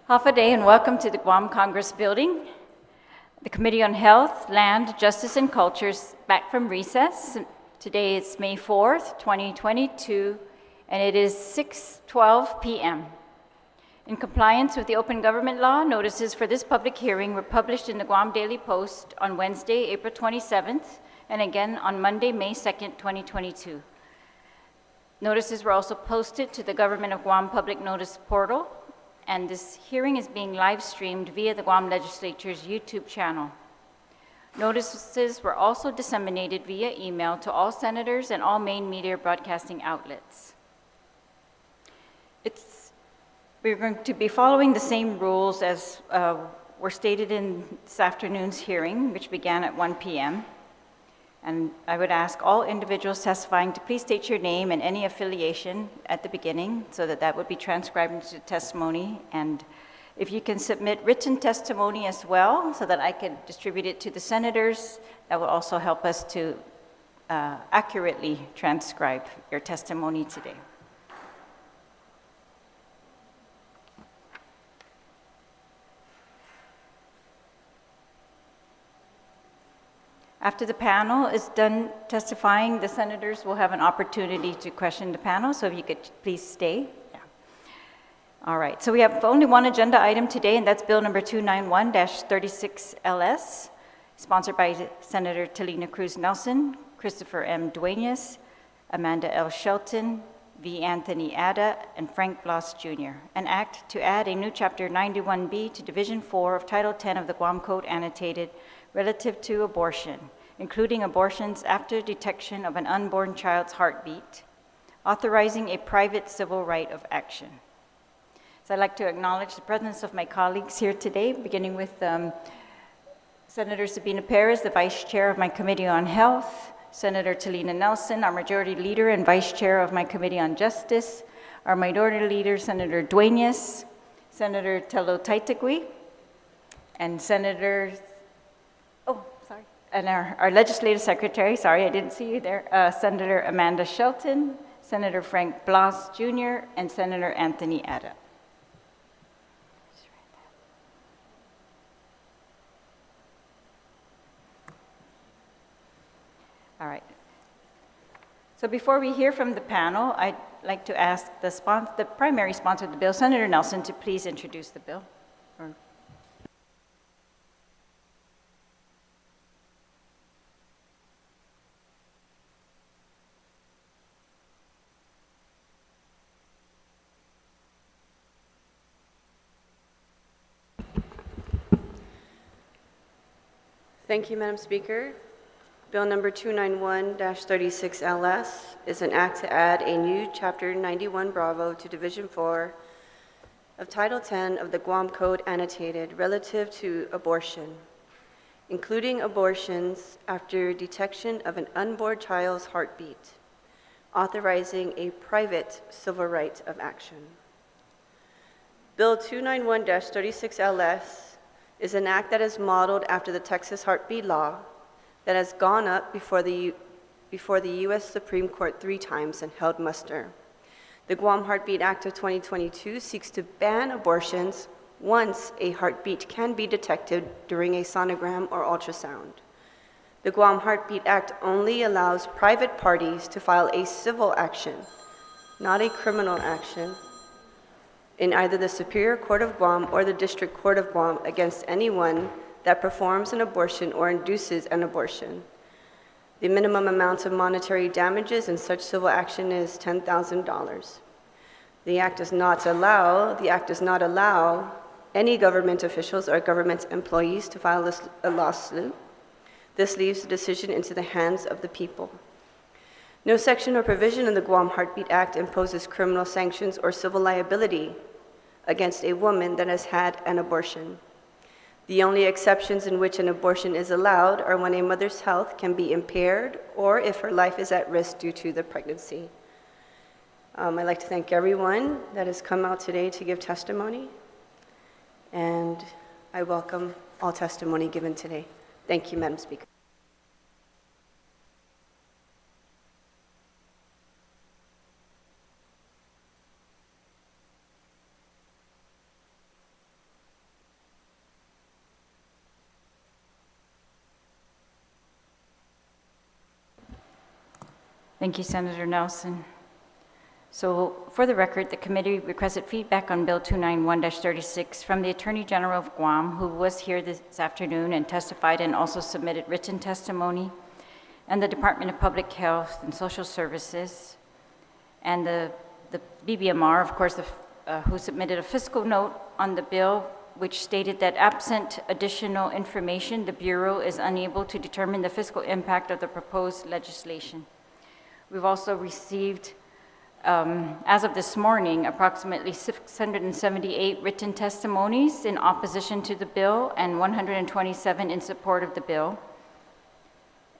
Hafa Day and welcome to the Guam Congress Building. The Committee on Health, Land, Justice, and Culture is back from recess. Today is May 4th, 2022, and it is 6:12 p.m. In compliance with the Open Government Law, notices for this public hearing were published in the Guam Daily Post on Wednesday, April 27th, and again on Monday, May 2nd, 2022. Notices were also posted to the Government of Guam Public Notice portal, and this hearing is being live streamed via the Guam Legislature's YouTube channel. Notices were also disseminated via email to all senators and all main media broadcasting outlets. We're going to be following the same rules as were stated in this afternoon's hearing, which began at 1 p.m. And I would ask all individuals testifying to please state your name and any affiliation at the beginning so that would be transcribed into testimony. And if you can submit written testimony as well so that I can distribute it to the senators, that will also help us to accurately transcribe your testimony today. After the panel is done testifying, the senators will have an opportunity to question the panel, so if you could please stay. Yeah. All right, so we have only one agenda item today, and that's Bill number 291-36LS, sponsored by Senator Telena Cruz Nelson, Christopher M. Dueñas, Amanda L. Shelton, V. Anthony Ada, and Frank Blas Jr. An act to add a new Chapter 91B to Division 4 of Title 10 of the Guam Code Annotated relative to abortion, including abortions after detection of an unborn child's heartbeat, authorizing a private civil right of action. So I'd like to acknowledge the presence of my colleagues here today, beginning with Senator Sabina Perez, the Vice Chair of my Committee on Health, Senator Telena Nelson, our Majority Leader and Vice Chair of my Committee on Justice, our Minority Leader, Senator Dueñas, Senator Telotaitegui, and and our Legislative Secretary, sorry, I didn't see you there, Senator Amanda Shelton, Senator Frank Blas Jr., and Senator Anthony Ada. All right. So before we hear from the panel, I'd like to ask the primary sponsor of the bill, Senator Nelson, to please introduce the bill. Thank you, Madam Speaker. Bill number 291-36LS is an act to add a new Chapter 91 Bravo to Division 4 of Title 10 of the Guam Code Annotated relative to abortion, including abortions after detection of an unborn child's heartbeat, authorizing a private civil right of action. Bill 291-36LS is an act that is modeled after the Texas heartbeat law that has gone up before the U.S. Supreme Court 3 times and held muster. The Guam Heartbeat Act of 2022 seeks to ban abortions once a heartbeat can be detected during a sonogram or ultrasound. The Guam Heartbeat Act only allows private parties to file a civil action, not a criminal action, in either the Superior Court of Guam or the District Court of Guam against anyone that performs an abortion or induces an abortion. The minimum amount of monetary damages in such civil action is $10,000. The act does not allow any government officials or government employees to file a lawsuit. This leaves the decision into the hands of the people. No section or provision in the Guam Heartbeat Act imposes criminal sanctions or civil liability against a woman that has had an abortion. The only exceptions in which an abortion is allowed are when a mother's health can be impaired or if her life is at risk due to the pregnancy. I'd like to thank everyone that has come out today to give testimony, and I welcome all testimony given today. Thank you, Madam Speaker. Thank you, Senator Nelson. So for the record, the committee requested feedback on Bill 291-36 from the Attorney General of Guam, who was here this afternoon and testified and also submitted written testimony, and the Department of Public Health and Social Services, and the BBMR, of course, who submitted a fiscal note on the bill, which stated that absent additional information, the Bureau is unable to determine the fiscal impact of the proposed legislation. We've also received, as of this morning, approximately 678 written testimonies in opposition to the bill and 127 in support of the bill.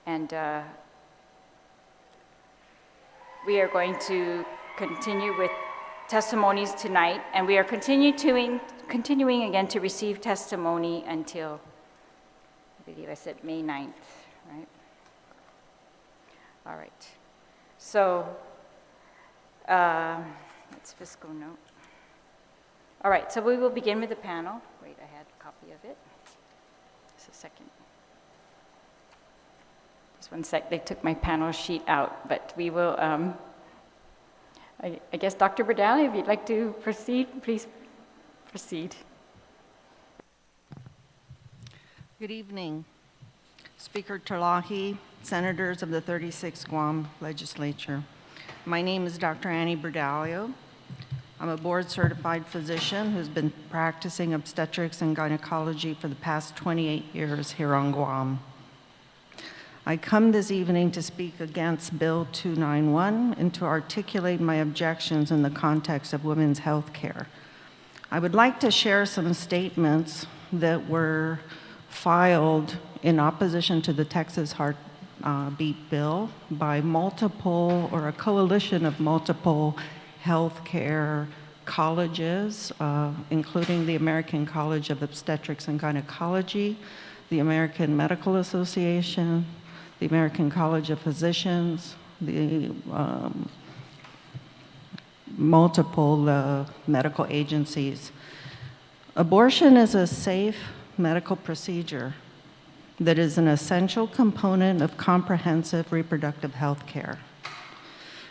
And we are going to continue with testimonies tonight, and we are continuing again to receive testimony until, I believe I said May 9th, right? All right. So, that's fiscal note. All right, so we will begin with the panel. Wait, I had a copy of it. Just a second. Just one sec, they took my panel sheet out, but we will, I guess, Dr. Bradley, if you'd like to proceed, please proceed. Good evening, Speaker Terlaje, senators of the 36th Guam Legislature. My name is Dr. Annie Bradalio. I'm a board-certified physician who's been practicing obstetrics and gynecology for the past 28 years here on Guam. I come this evening to speak against Bill 291 and to articulate my objections in the context of women's health care. I would like to share some statements that were filed in opposition to the Texas Heartbeat bill by multiple, or a coalition of multiple healthcare colleges, including the American College of Obstetrics and Gynecology, the American Medical Association, the American College of Physicians, the multiple medical agencies. Abortion is a safe medical procedure that is an essential component of comprehensive reproductive health care.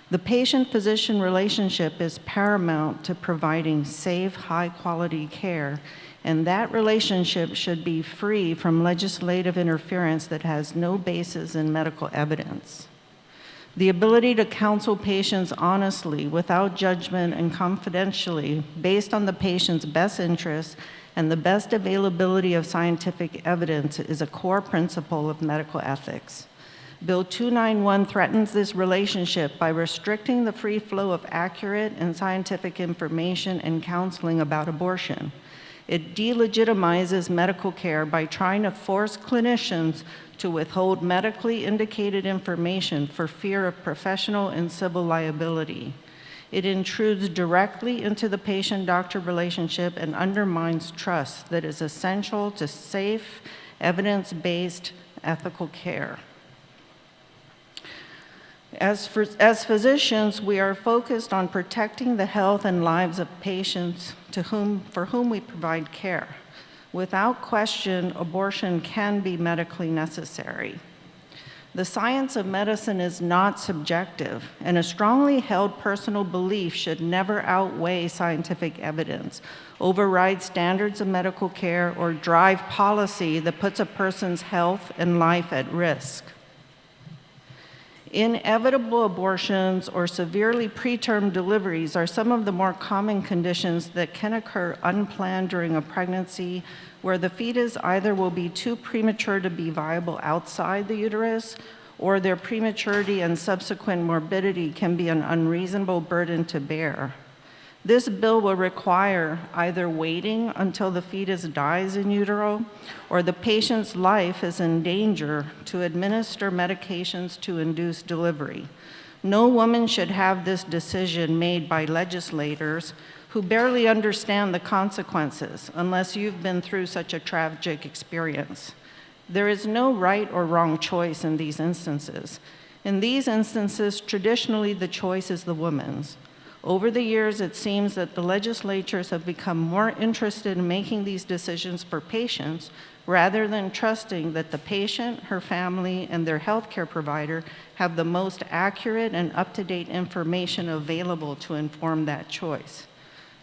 The patient-physician relationship is paramount to providing safe, high-quality care, and that relationship should be free from legislative interference that has no basis in medical evidence. The ability to counsel patients honestly, without judgment, and confidentially, based on the patient's best interests and the best availability of scientific evidence, is a core principle of medical ethics. Bill 291 threatens this relationship by restricting the free flow of accurate and scientific information and counseling about abortion. It delegitimizes medical care by trying to force clinicians to withhold medically indicated information for fear of professional and civil liability. It intrudes directly into the patient-doctor relationship and undermines trust that is essential to safe, evidence-based, ethical care. As physicians, we are focused on protecting the health and lives of patients for whom we provide care. Without question, abortion can be medically necessary. The science of medicine is not subjective, and a strongly held personal belief should never outweigh scientific evidence, override standards of medical care, or drive policy that puts a person's health and life at risk. Inevitable abortions or severely preterm deliveries are some of the more common conditions that can occur unplanned during a pregnancy, where the fetus either will be too premature to be viable outside the uterus, or their prematurity and subsequent morbidity can be an unreasonable burden to bear. This bill will require either waiting until the fetus dies in utero or the patient's life is in danger to administer medications to induce delivery. No woman should have this decision made by legislators who barely understand the consequences unless you've been through such a tragic experience. There is no right or wrong choice in these instances. In these instances, traditionally the choice is the woman's. Over the years, it seems that the legislatures have become more interested in making these decisions for patients rather than trusting that the patient, her family, and their healthcare provider have the most accurate and up-to-date information available to inform that choice.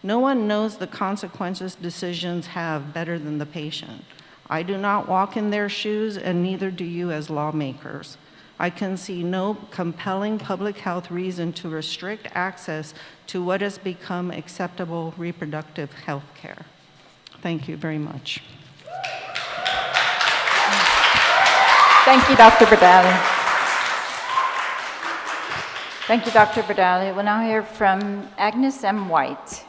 No one knows the consequences decisions have better than the patient. I do not walk in their shoes, and neither do you as lawmakers. I can see no compelling public health reason to restrict access to what has become acceptable reproductive health care. Thank you very much. Thank you, Dr. Bardali. Thank you, Dr. Bardali. We'll now hear from Agnes M. White.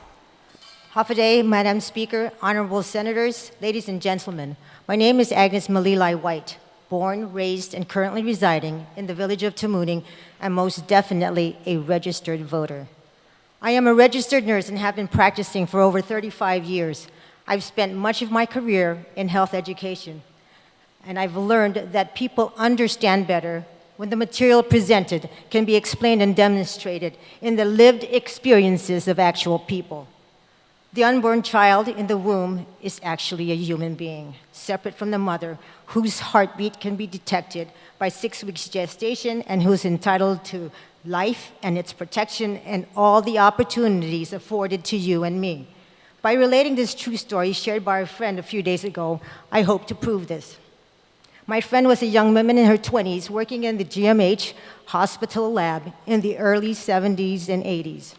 Hafaday, Madam Speaker, honorable senators, ladies and gentlemen. My name is Agnes Malilai White, born, raised, and currently residing in the village of Tamuning, and most definitely a registered voter. I am a registered nurse and have been practicing for over 35 years. I've spent much of my career in health education, and I've learned that people understand better when the material presented can be explained and demonstrated in the lived experiences of actual people. The unborn child in the womb is actually a human being, separate from the mother, whose heartbeat can be detected by 6 weeks gestation and who's entitled to life and its protection and all the opportunities afforded to you and me. By relating this true story shared by a friend a few days ago, I hope to prove this. My friend was a young woman in her 20s working in the GMH hospital lab in the early 70s and 80s.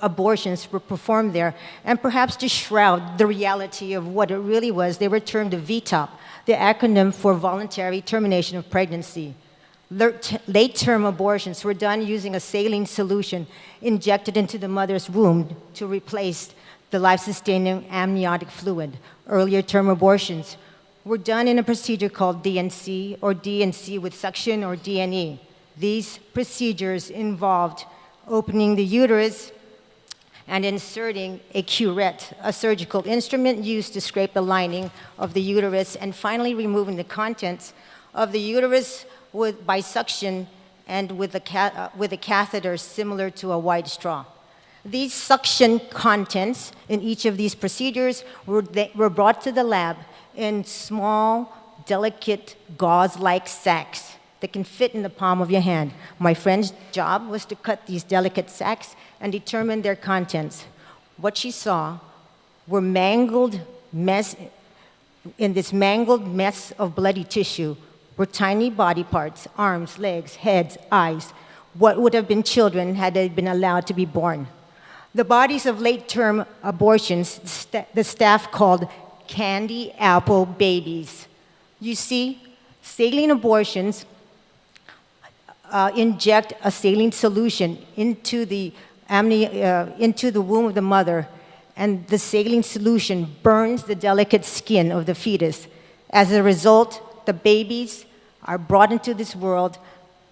Abortions were performed there, and perhaps to shroud the reality of what it really was, they were termed VTOP, the acronym for Voluntary Termination of Pregnancy. Late-term abortions were done using a saline solution injected into the mother's womb to replace the life-sustaining amniotic fluid. Earlier-term abortions were done in a procedure called DNC, or DNC with suction, or DNE. These procedures involved opening the uterus and inserting a curette, a surgical instrument used to scrape the lining of the uterus, and finally removing the contents of the uterus by suction and with a catheter similar to a wide straw. These suction contents in each of these procedures were brought to the lab in small, delicate, gauze-like sacks that can fit in the palm of your hand. My friend's job was to cut these delicate sacks and determine their contents. What she saw were in this mangled mess of bloody tissue were tiny body parts, arms, legs, heads, eyes, what would have been children had they been allowed to be born. The bodies of late-term abortions, the staff called candy apple babies. You see, saline abortions inject a saline solution into the womb of the mother, and the saline solution burns the delicate skin of the fetus. As a result, the babies are brought into this world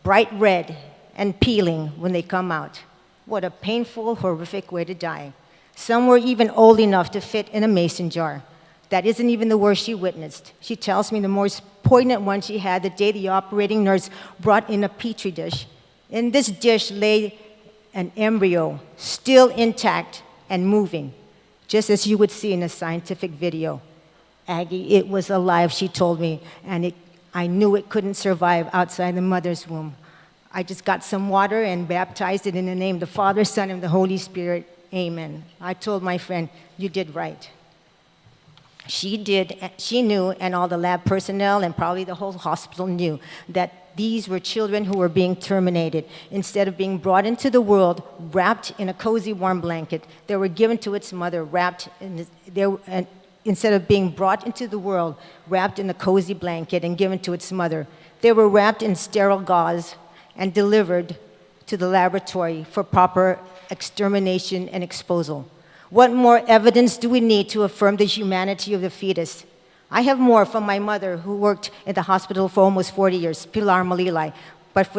bright red and peeling when they come out. What a painful, horrific way to die. Some were even old enough to fit in a mason jar. That isn't even the worst she witnessed. She tells me the most poignant one she had the day the operating nurse brought in a petri dish. In this dish lay an embryo, still intact and moving, just as you would see in a scientific video. Aggie, it was alive, she told me, and I knew it couldn't survive outside the mother's womb. I just got some water and baptized it in the name of the Father, Son, and the Holy Spirit. Amen. I told my friend, you did right. She knew, and all the lab personnel and probably the whole hospital knew, that these were children who were being terminated. Instead of being brought into the world wrapped in a cozy warm blanket, they were given to its mother instead of being brought into the world wrapped in a cozy blanket and given to its mother, they were wrapped in sterile gauze and delivered to the laboratory for proper extermination and exposal. What more evidence do we need to affirm the humanity of the fetus? I have more from my mother, who worked in the hospital for almost 40 years, Pilar Malilai, but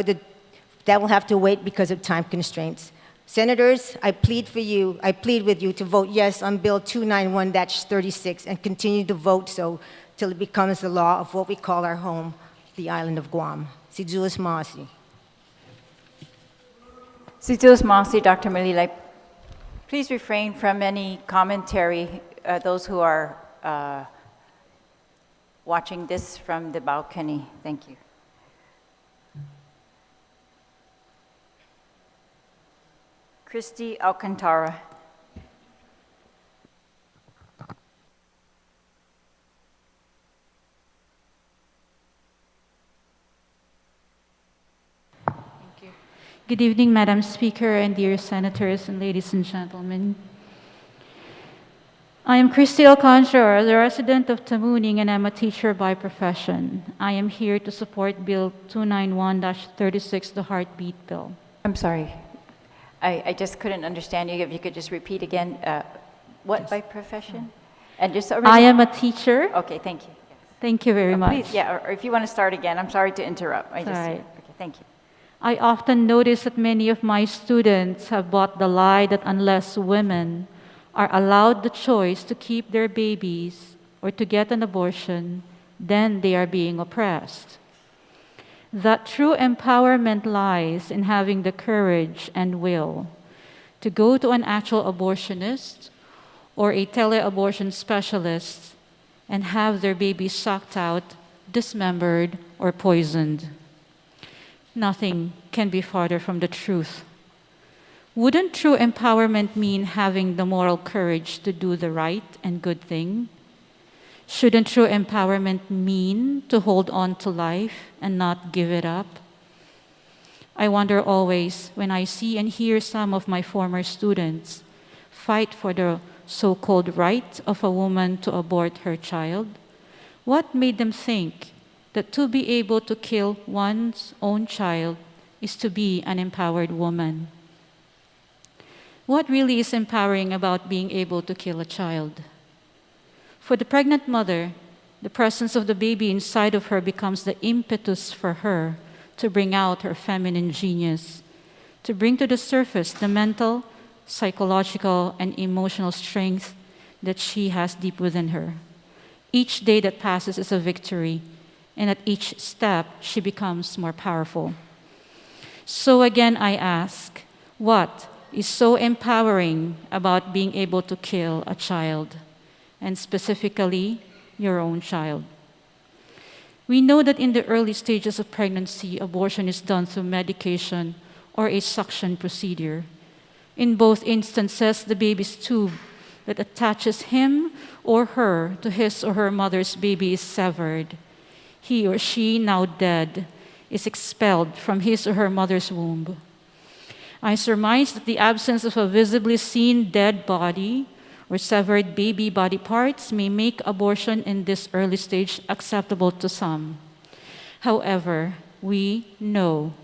that will have to wait because of time constraints. Senators, I plead with you to vote yes on Bill 291-36 and continue to vote so till it becomes the law of what we call our home, the island of Guam. Si Jules Masi. Situs Masi, Dr. Malilay, please refrain from any commentary, those who are watching this from the balcony. Thank you. Christy Alcantara. Good evening, Madam Speaker and dear Senators and ladies and gentlemen. I am Christy Alcantara, the resident of Tamuning, and I'm a teacher by profession. I am here to support Bill 291-36, the Heartbeat Bill. I'm sorry. I just couldn't understand you. If you could just repeat again, what by profession? And just I am a teacher. Okay, thank you. Thank you very much. Please, yeah, or if you want to start again, I'm sorry to interrupt. All right. Okay, thank you. I often notice that many of my students have bought the lie that unless women are allowed the choice to keep their babies or to get an abortion, then they are being oppressed. That true empowerment lies in having the courage and will to go to an actual abortionist or a teleabortion specialist and have their baby sucked out, dismembered, or poisoned. Nothing can be farther from the truth. Wouldn't true empowerment mean having the moral courage to do the right and good thing? Shouldn't true empowerment mean to hold on to life and not give it up? I wonder always when I see and hear some of my former students fight for the so-called right of a woman to abort her child, what made them think that to be able to kill one's own child is to be an empowered woman? What really is empowering about being able to kill a child? For the pregnant mother, the presence of the baby inside of her becomes the impetus for her to bring out her feminine genius, to bring to the surface the mental, psychological, and emotional strength that she has deep within her. Each day that passes is a victory, and at each step, she becomes more powerful. So again, I ask, what is so empowering about being able to kill a child, and specifically, your own child? We know that in the early stages of pregnancy, abortion is done through medication or a suction procedure. In both instances, the baby's tube that attaches him or her to his or her mother's baby is severed. He or she, now dead, is expelled from his or her mother's womb. I surmise that the absence of a visibly seen dead body or severed baby body parts may make abortion in this early stage acceptable to some. However, we know,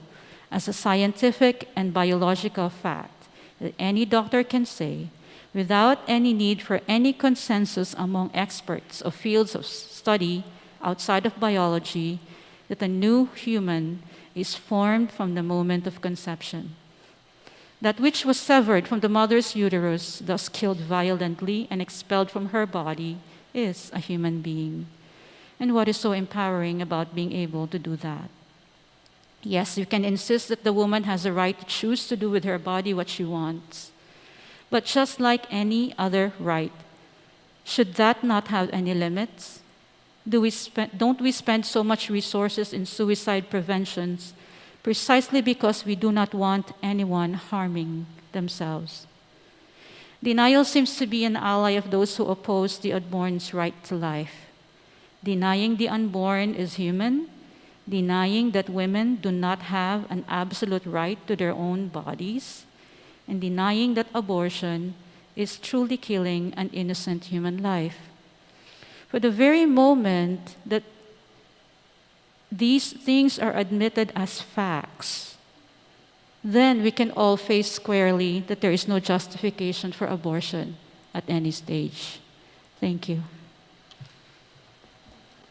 as a scientific and biological fact, that any doctor can say, without any need for any consensus among experts of fields of study outside of biology, that a new human is formed from the moment of conception. That which was severed from the mother's uterus, thus killed violently and expelled from her body, is a human being. And what is so empowering about being able to do that? Yes, you can insist that the woman has a right to choose to do with her body what she wants. But just like any other right, should that not have any limits? Don't we spend so much resources in suicide preventions precisely because we do not want anyone harming themselves? Denial seems to be an ally of those who oppose the unborn's right to life. Denying the unborn is human, denying that women do not have an absolute right to their own bodies, and denying that abortion is truly killing an innocent human life. For the very moment that these things are admitted as facts, then we can all face squarely that there is no justification for abortion at any stage. Thank you.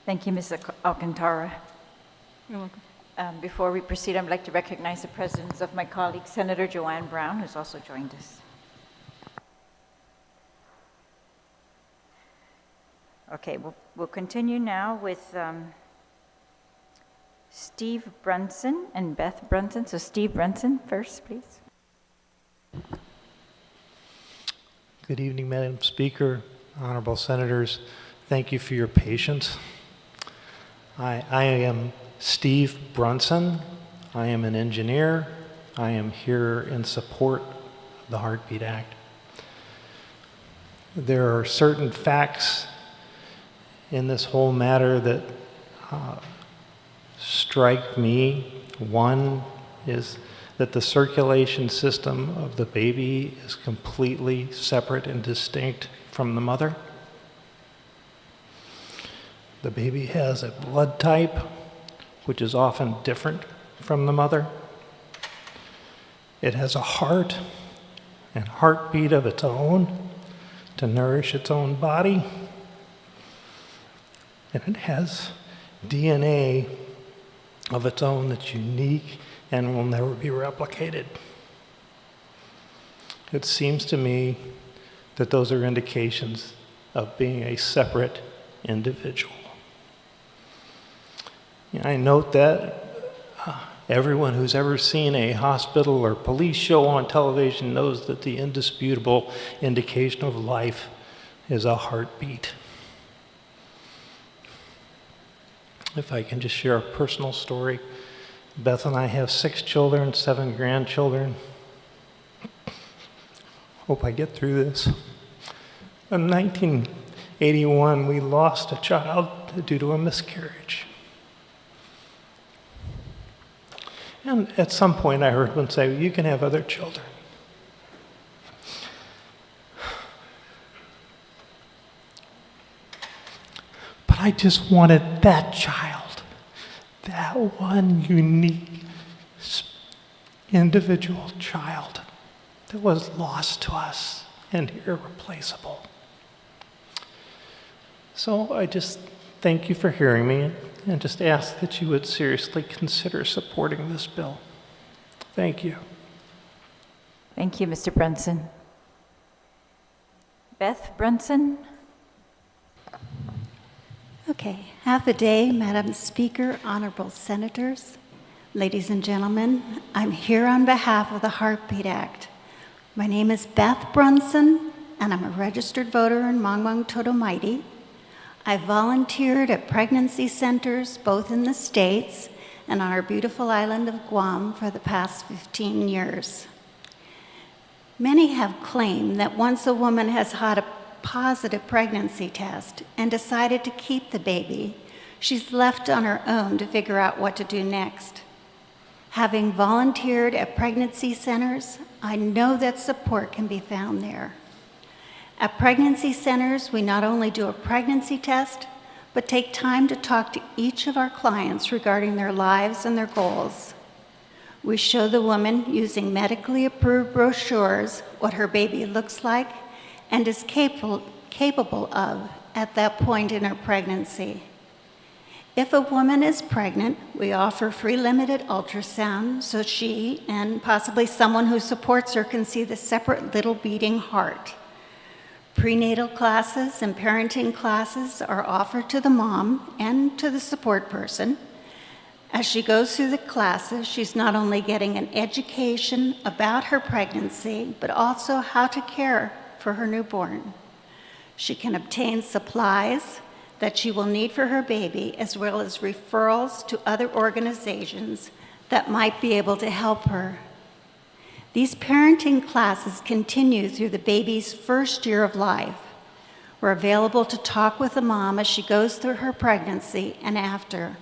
Thank you, Ms. Alcantara. You're welcome. Before we proceed, I'd like to recognize the presence of my colleague, Senator Joanne Brown, who's also joined us. Okay, we'll continue now with Steve Brunson and Beth Brunson. So Steve Brunson first, please. Good evening, Madam Speaker, honorable senators. Thank you for your patience. I am Steve Brunson. I am an engineer. I am here in support of the Heartbeat Act. There are certain facts in this whole matter that strike me. One is that the circulation system of the baby is completely separate and distinct from the mother. The baby has a blood type which is often different from the mother. It has a heart and heartbeat of its own to nourish its own body. And it has DNA of its own that's unique and will never be replicated. It seems to me that those are indications of being a separate individual. I note that everyone who's ever seen a hospital or police show on television knows that the indisputable indication of life is a heartbeat. If I can just share a personal story. Beth and I have 6 children, 7 grandchildren. Hope I get through this. In 1981, we lost a child due to a miscarriage. And at some point I heard one say, you can have other children. But I just wanted that child, that one unique individual child that was lost to us and irreplaceable. So I just thank you for hearing me and just ask that you would seriously consider supporting this bill. Thank you. Thank you, Mr. Brunson. Beth Brunson? Okay, have a day, Madam Speaker, honorable senators, ladies and gentlemen. I'm here on behalf of the Heartbeat Act. My name is Beth Brunson, and I'm a registered voter in Mangwang Totomaiti. I volunteered at pregnancy centers both in the States and on our beautiful island of Guam for the past 15 years. Many have claimed that once a woman has had a positive pregnancy test and decided to keep the baby, she's left on her own to figure out what to do next. Having volunteered at pregnancy centers, I know that support can be found there. At pregnancy centers, we not only do a pregnancy test, but take time to talk to each of our clients regarding their lives and their goals. We show the woman using medically approved brochures what her baby looks like and is capable of at that point in her pregnancy. If a woman is pregnant, we offer free limited ultrasound so she and possibly someone who supports her can see the separate little beating heart. Prenatal classes and parenting classes are offered to the mom and to the support person. As she goes through the classes, she's not only getting an education about her pregnancy, but also how to care for her newborn. She can obtain supplies that she will need for her baby, as well as referrals to other organizations that might be able to help her. These parenting classes continue through the baby's first year of life. We're available to talk with the mom as she goes through her pregnancy and after.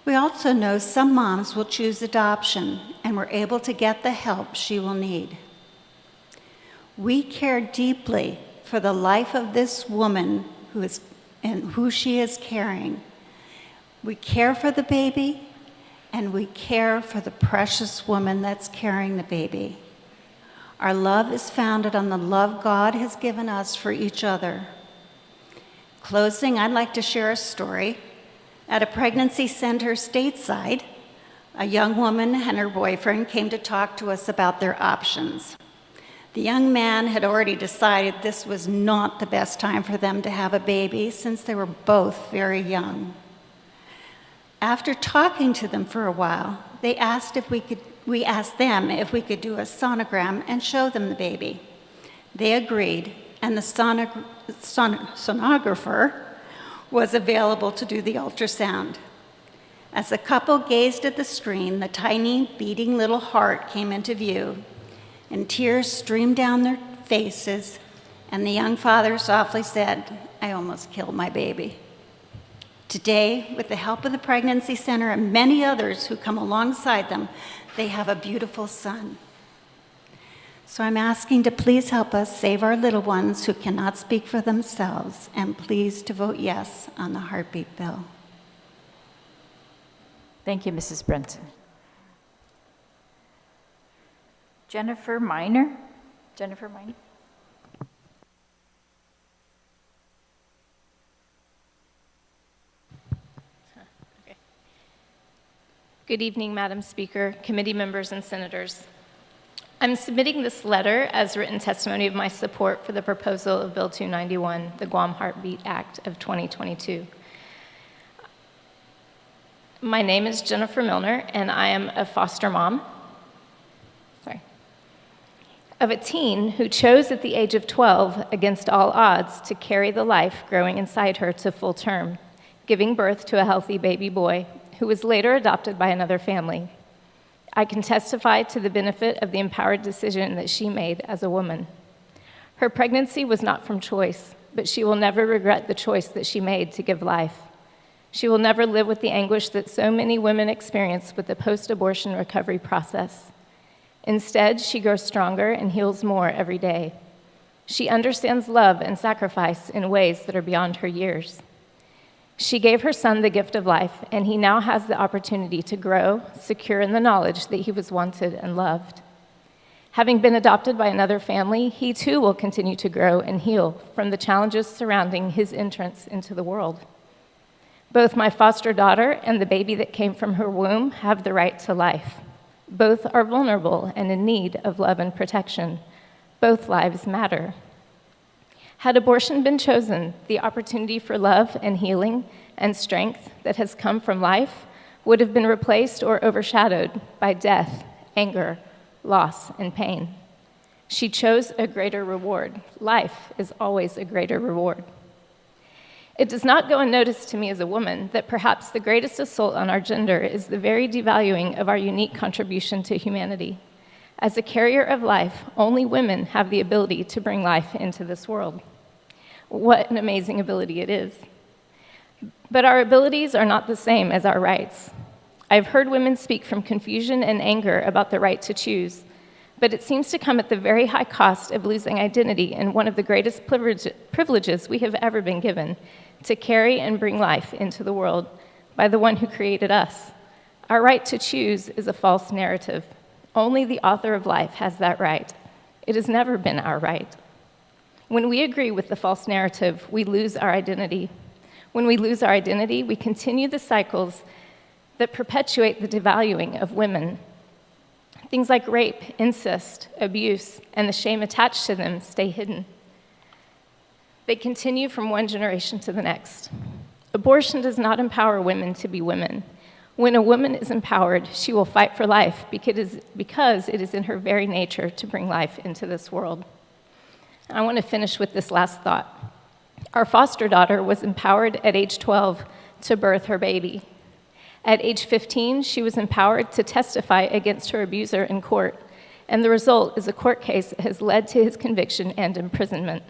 We also know some moms will choose adoption, and we're able to get the help she will need. We care deeply for the life of this woman who she is carrying. We care for the baby, and we care for the precious woman that's carrying the baby. Our love is founded on the love God has given us for each other. Closing, I'd like to share a story. At a pregnancy center stateside, a young woman and her boyfriend came to talk to us about their options. The young man had already decided this was not the best time for them to have a baby since they were both very young. After talking to them for a while, we asked them if we could do a sonogram and show them the baby. They agreed, and the sonographer was available to do the ultrasound. As the couple gazed at the screen, the tiny, beating little heart came into view, and tears streamed down their faces, and the young father softly said, "I almost killed my baby." Today, with the help of the Pregnancy Center and many others who come alongside them, they have a beautiful son. So I'm asking to please help us save our little ones who cannot speak for themselves, and please to vote yes on the heartbeat bill. Thank you, Mrs. Brunson. Jennifer Miner? Jennifer Miner? Good evening, Madam Speaker, committee members, and senators. I'm submitting this letter as written testimony of my support for the proposal of Bill 291, the Guam Heartbeat Act of 2022. My name is Jennifer Milner, and I am a foster mom of a teen who chose at the age of 12, against all odds, to carry the life growing inside her to full term, giving birth to a healthy baby boy who was later adopted by another family. I can testify to the benefit of the empowered decision that she made as a woman. Her pregnancy was not from choice, but she will never regret the choice that she made to give life. She will never live with the anguish that so many women experience with the post-abortion recovery process. Instead, she grows stronger and heals more every day. She understands love and sacrifice in ways that are beyond her years. She gave her son the gift of life, and he now has the opportunity to grow, secure in the knowledge that he was wanted and loved. Having been adopted by another family, he too will continue to grow and heal from the challenges surrounding his entrance into the world. Both my foster daughter and the baby that came from her womb have the right to life. Both are vulnerable and in need of love and protection. Both lives matter. Had abortion been chosen, the opportunity for love and healing and strength that has come from life would have been replaced or overshadowed by death, anger, loss, and pain. She chose a greater reward. Life is always a greater reward. It does not go unnoticed to me as a woman that perhaps the greatest assault on our gender is the very devaluing of our unique contribution to humanity. As a carrier of life, only women have the ability to bring life into this world. What an amazing ability it is. But our abilities are not the same as our rights. I've heard women speak from confusion and anger about the right to choose, but it seems to come at the very high cost of losing identity in one of the greatest privileges we have ever been given, to carry and bring life into the world by the one who created us. Our right to choose is a false narrative. Only the author of life has that right. It has never been our right. When we agree with the false narrative, we lose our identity. When we lose our identity, we continue the cycles that perpetuate the devaluing of women. Things like rape, incest, abuse, and the shame attached to them stay hidden. They continue from one generation to the next. Abortion does not empower women to be women. When a woman is empowered, she will fight for life because it is in her very nature to bring life into this world. I want to finish with this last thought. Our foster daughter was empowered at age 12 to birth her baby. At age 15, she was empowered to testify against her abuser in court, and the result is a court case that has led to his conviction and imprisonment.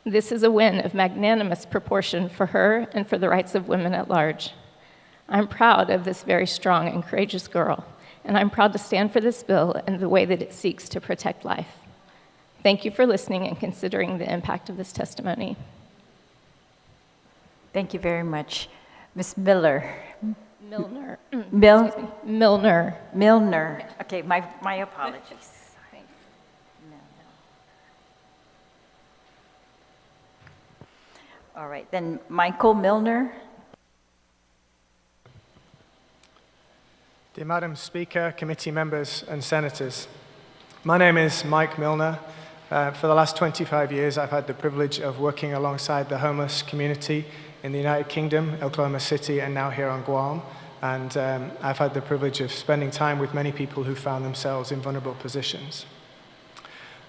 This is a win of magnanimous proportion for her and for the rights of women at large. I'm proud of this very strong and courageous girl, and I'm proud to stand for this bill and the way that it seeks to protect life. Thank you for listening and considering the impact of this testimony. Thank you very much. Ms. Miller. Milner. Milner. Milner. Okay, my apologies. All right, then Michael Milner. Dear Madam Speaker, committee members, and senators, my name is Mike Milner. For the last 25 years, I've had the privilege of working alongside the homeless community in the United Kingdom, Oklahoma City, and now here on Guam. And I've had the privilege of spending time with many people who found themselves in vulnerable positions.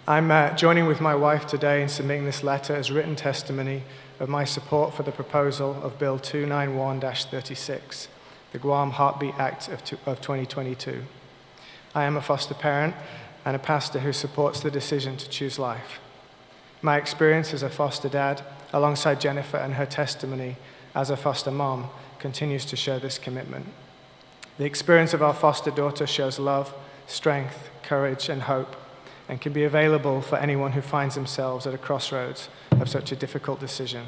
I'm joining with my wife today in submitting this letter as written testimony of my support for the proposal of Bill 291-36, the Guam Heartbeat Act of 2022. I am a foster parent and a pastor who supports the decision to choose life. My experience as a foster dad, alongside Jennifer and her testimony as a foster mom, continues to show this commitment. The experience of our foster daughter shows love, strength, courage, and hope, and can be available for anyone who finds themselves at a crossroads of such a difficult decision.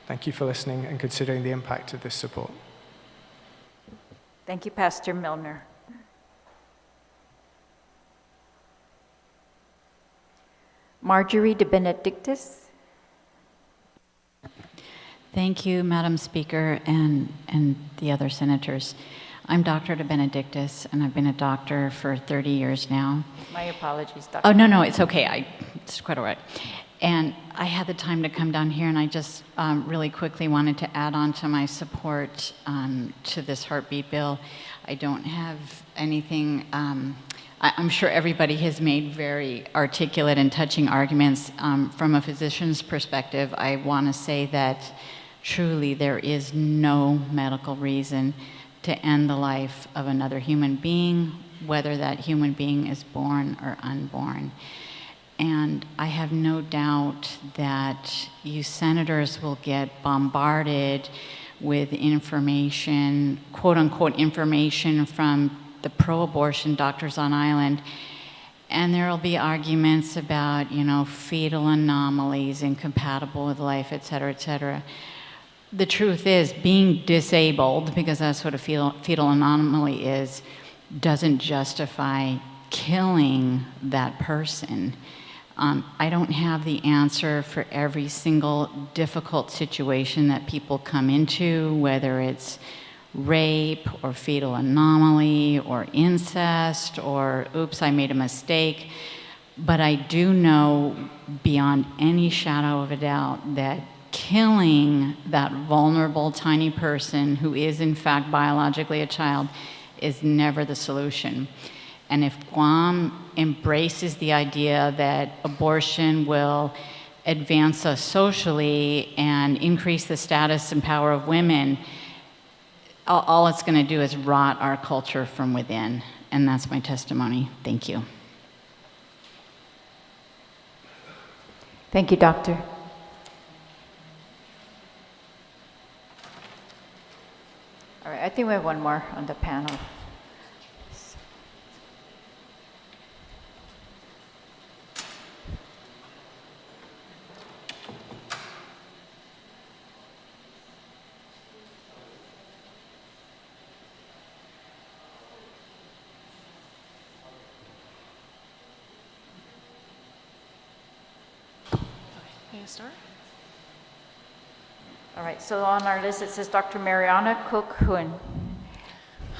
Thank you for listening and considering the impact of this support. Thank you, Pastor Milner. Marjorie de Benedictis. Thank you, Madam Speaker, and the other senators. I'm Dr. de Benedictis, and I've been a doctor for 30 years now. My apologies, Dr. Oh, no, it's okay. It's quite all right. And I had the time to come down here, and I just really quickly wanted to add on to my support to this heartbeat bill. I don't have anything. I'm sure everybody has made very articulate and touching arguments. From a physician's perspective, I want to say that truly there is no medical reason to end the life of another human being, whether that human being is born or unborn. And I have no doubt that you senators will get bombarded with information, quote unquote information from the pro-abortion doctors on island, and there will be arguments about, fetal anomalies incompatible with life, et cetera, et cetera. The truth is, being disabled, because that's what a fetal anomaly is, doesn't justify killing that person. I don't have the answer for every single difficult situation that people come into, whether it's rape or fetal anomaly or incest or oops, I made a mistake. But I do know beyond any shadow of a doubt that killing that vulnerable tiny person who is in fact biologically a child is never the solution. And if Guam embraces the idea that abortion will advance us socially and increase the status and power of women, all it's going to do is rot our culture from within. And that's my testimony. Thank you. Thank you, Doctor. All right, I think we have one more on the panel. Start? All right, so on our list it says Dr. Mariana Cook-Hun.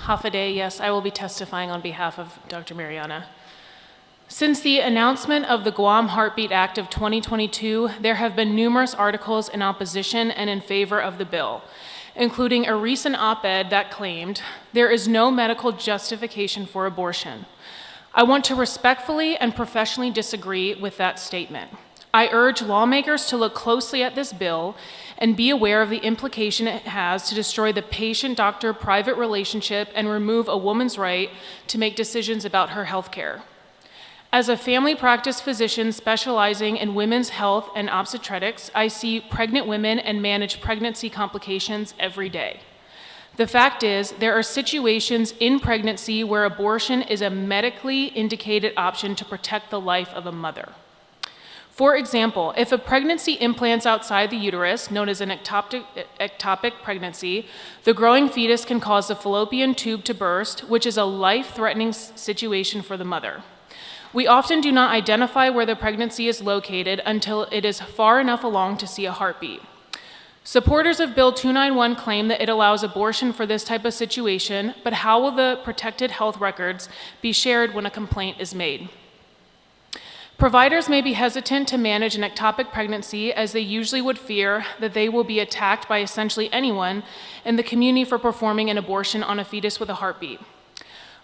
Half a day, yes, I will be testifying on behalf of Dr. Mariana. Since the announcement of the Guam Heartbeat Act of 2022, there have been numerous articles in opposition and in favor of the bill, including a recent op-ed that claimed there is no medical justification for abortion. I want to respectfully and professionally disagree with that statement. I urge lawmakers to look closely at this bill and be aware of the implication it has to destroy the patient-doctor private relationship and remove a woman's right to make decisions about her health care. As a family practice physician specializing in women's health and obstetrics, I see pregnant women and manage pregnancy complications every day. The fact is, there are situations in pregnancy where abortion is a medically indicated option to protect the life of a mother. For example, if a pregnancy implants outside the uterus, known as an ectopic pregnancy, the growing fetus can cause the fallopian tube to burst, which is a life-threatening situation for the mother. We often do not identify where the pregnancy is located until it is far enough along to see a heartbeat. Supporters of Bill 291 claim that it allows abortion for this type of situation, but how will the protected health records be shared when a complaint is made? Providers may be hesitant to manage an ectopic pregnancy as they usually would fear that they will be attacked by essentially anyone in the community for performing an abortion on a fetus with a heartbeat.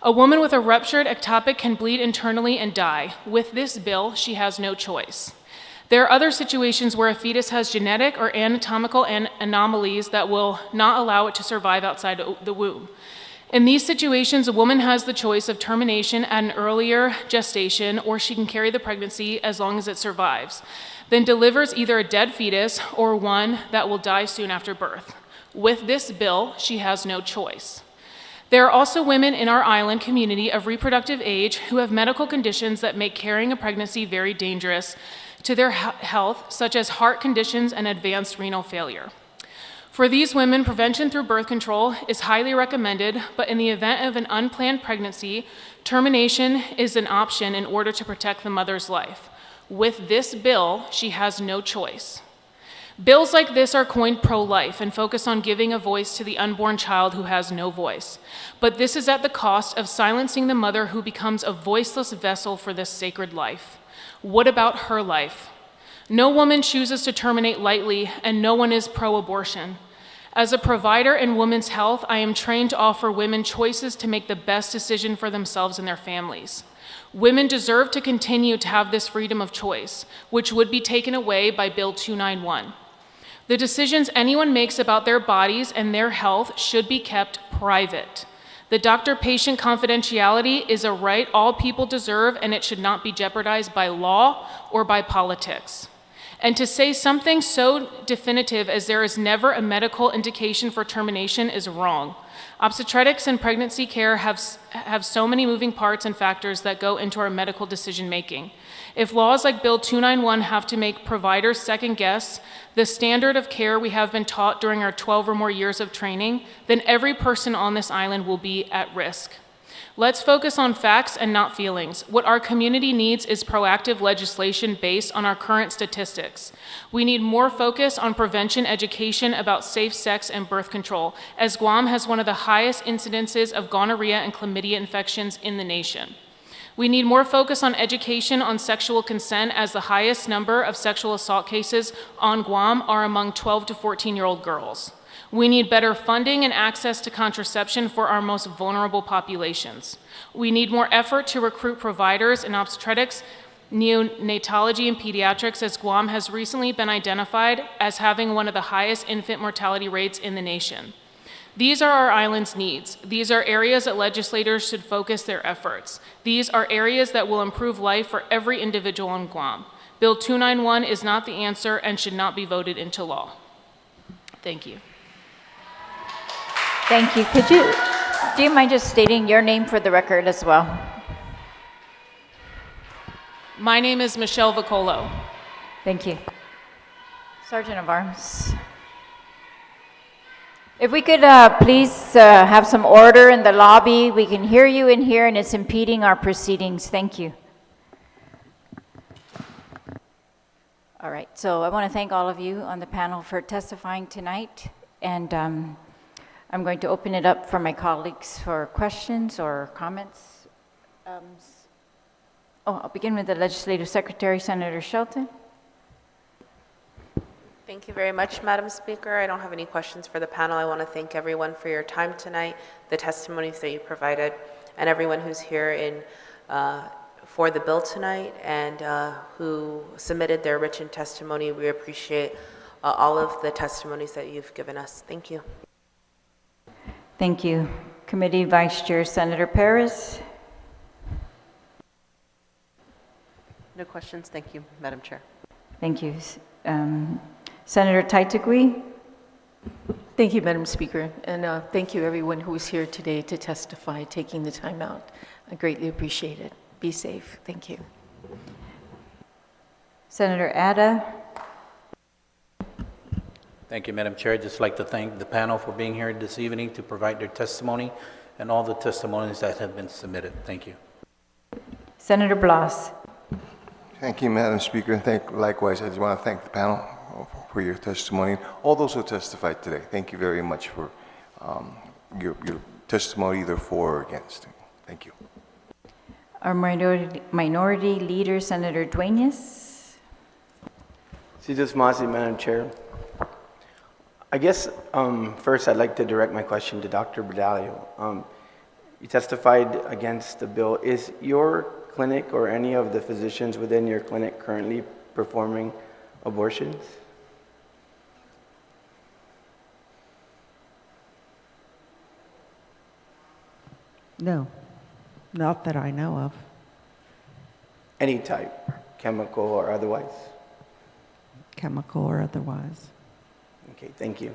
A woman with a ruptured ectopic can bleed internally and die. With this bill, she has no choice. There are other situations where a fetus has genetic or anatomical anomalies that will not allow it to survive outside the womb. In these situations, a woman has the choice of termination at an earlier gestation, or she can carry the pregnancy as long as it survives, then delivers either a dead fetus or one that will die soon after birth. With this bill, she has no choice. There are also women in our island community of reproductive age who have medical conditions that make carrying a pregnancy very dangerous to their health, such as heart conditions and advanced renal failure. For these women, prevention through birth control is highly recommended, but in the event of an unplanned pregnancy, termination is an option in order to protect the mother's life. With this bill, she has no choice. Bills like this are coined pro-life and focus on giving a voice to the unborn child who has no voice. But this is at the cost of silencing the mother who becomes a voiceless vessel for this sacred life. What about her life? No woman chooses to terminate lightly, and no one is pro-abortion. As a provider in women's health, I am trained to offer women choices to make the best decision for themselves and their families. Women deserve to continue to have this freedom of choice, which would be taken away by Bill 291. The decisions anyone makes about their bodies and their health should be kept private. The doctor-patient confidentiality is a right all people deserve, and it should not be jeopardized by law or by politics. And to say something so definitive as there is never a medical indication for termination is wrong. Obstetrics and pregnancy care have so many moving parts and factors that go into our medical decision-making. If laws like Bill 291 have to make providers second-guess the standard of care we have been taught during our 12 or more years of training, then every person on this island will be at risk. Let's focus on facts and not feelings. What our community needs is proactive legislation based on our current statistics. We need more focus on prevention education about safe sex and birth control, as Guam has one of the highest incidences of gonorrhea and chlamydia infections in the nation. We need more focus on education on sexual consent, as the highest number of sexual assault cases on Guam are among 12 to 14-year-old girls. We need better funding and access to contraception for our most vulnerable populations. We need more effort to recruit providers in obstetrics, neonatology, and pediatrics, as Guam has recently been identified as having one of the highest infant mortality rates in the nation. These are our island's needs. These are areas that legislators should focus their efforts. These are areas that will improve life for every individual in Guam. Bill 291 is not the answer and should not be voted into law. Thank you. Thank you. Do you mind just stating your name for the record as well? My name is Michelle Vicolo. Thank you. Sergeant of Arms. If we could please have some order in the lobby. We can hear you in here and it's impeding our proceedings. Thank you. All right, so I want to thank all of you on the panel for testifying tonight, and I'm going to open it up for my colleagues for questions or comments. I'll begin with the Legislative Secretary, Senator Shelton. Thank you very much, Madam Speaker. I don't have any questions for the panel. I want to thank everyone for your time tonight, the testimonies that you provided, and everyone who's here for the bill tonight and who submitted their written testimony. We appreciate all of the testimonies that you've given us. Thank you. Thank you. Committee Vice Chair, Senator Perez. No questions. Thank you, Madam Chair. Thank you. Senator Taitukwi. Thank you, Madam Speaker, and thank you everyone who is here today to testify, taking the time out. I greatly appreciate it. Be safe. Thank you. Senator Ada. Thank you, Madam Chair. I'd just like to thank the panel for being here this evening to provide their testimony and all the testimonies that have been submitted. Thank you. Senator Blas. Thank you, Madam Speaker. Likewise, I just want to thank the panel for your testimony. All those who testified today, thank you very much for your testimony, either for or against. Thank you. Our minority leader, Senator Dueñas. Madam Chair. I guess first I'd like to direct my question to Dr. Bradalio. You testified against the bill. Is your clinic or any of the physicians within your clinic currently performing abortions? No, not that I know of. Any type, chemical or otherwise? Chemical or otherwise. Okay, thank you.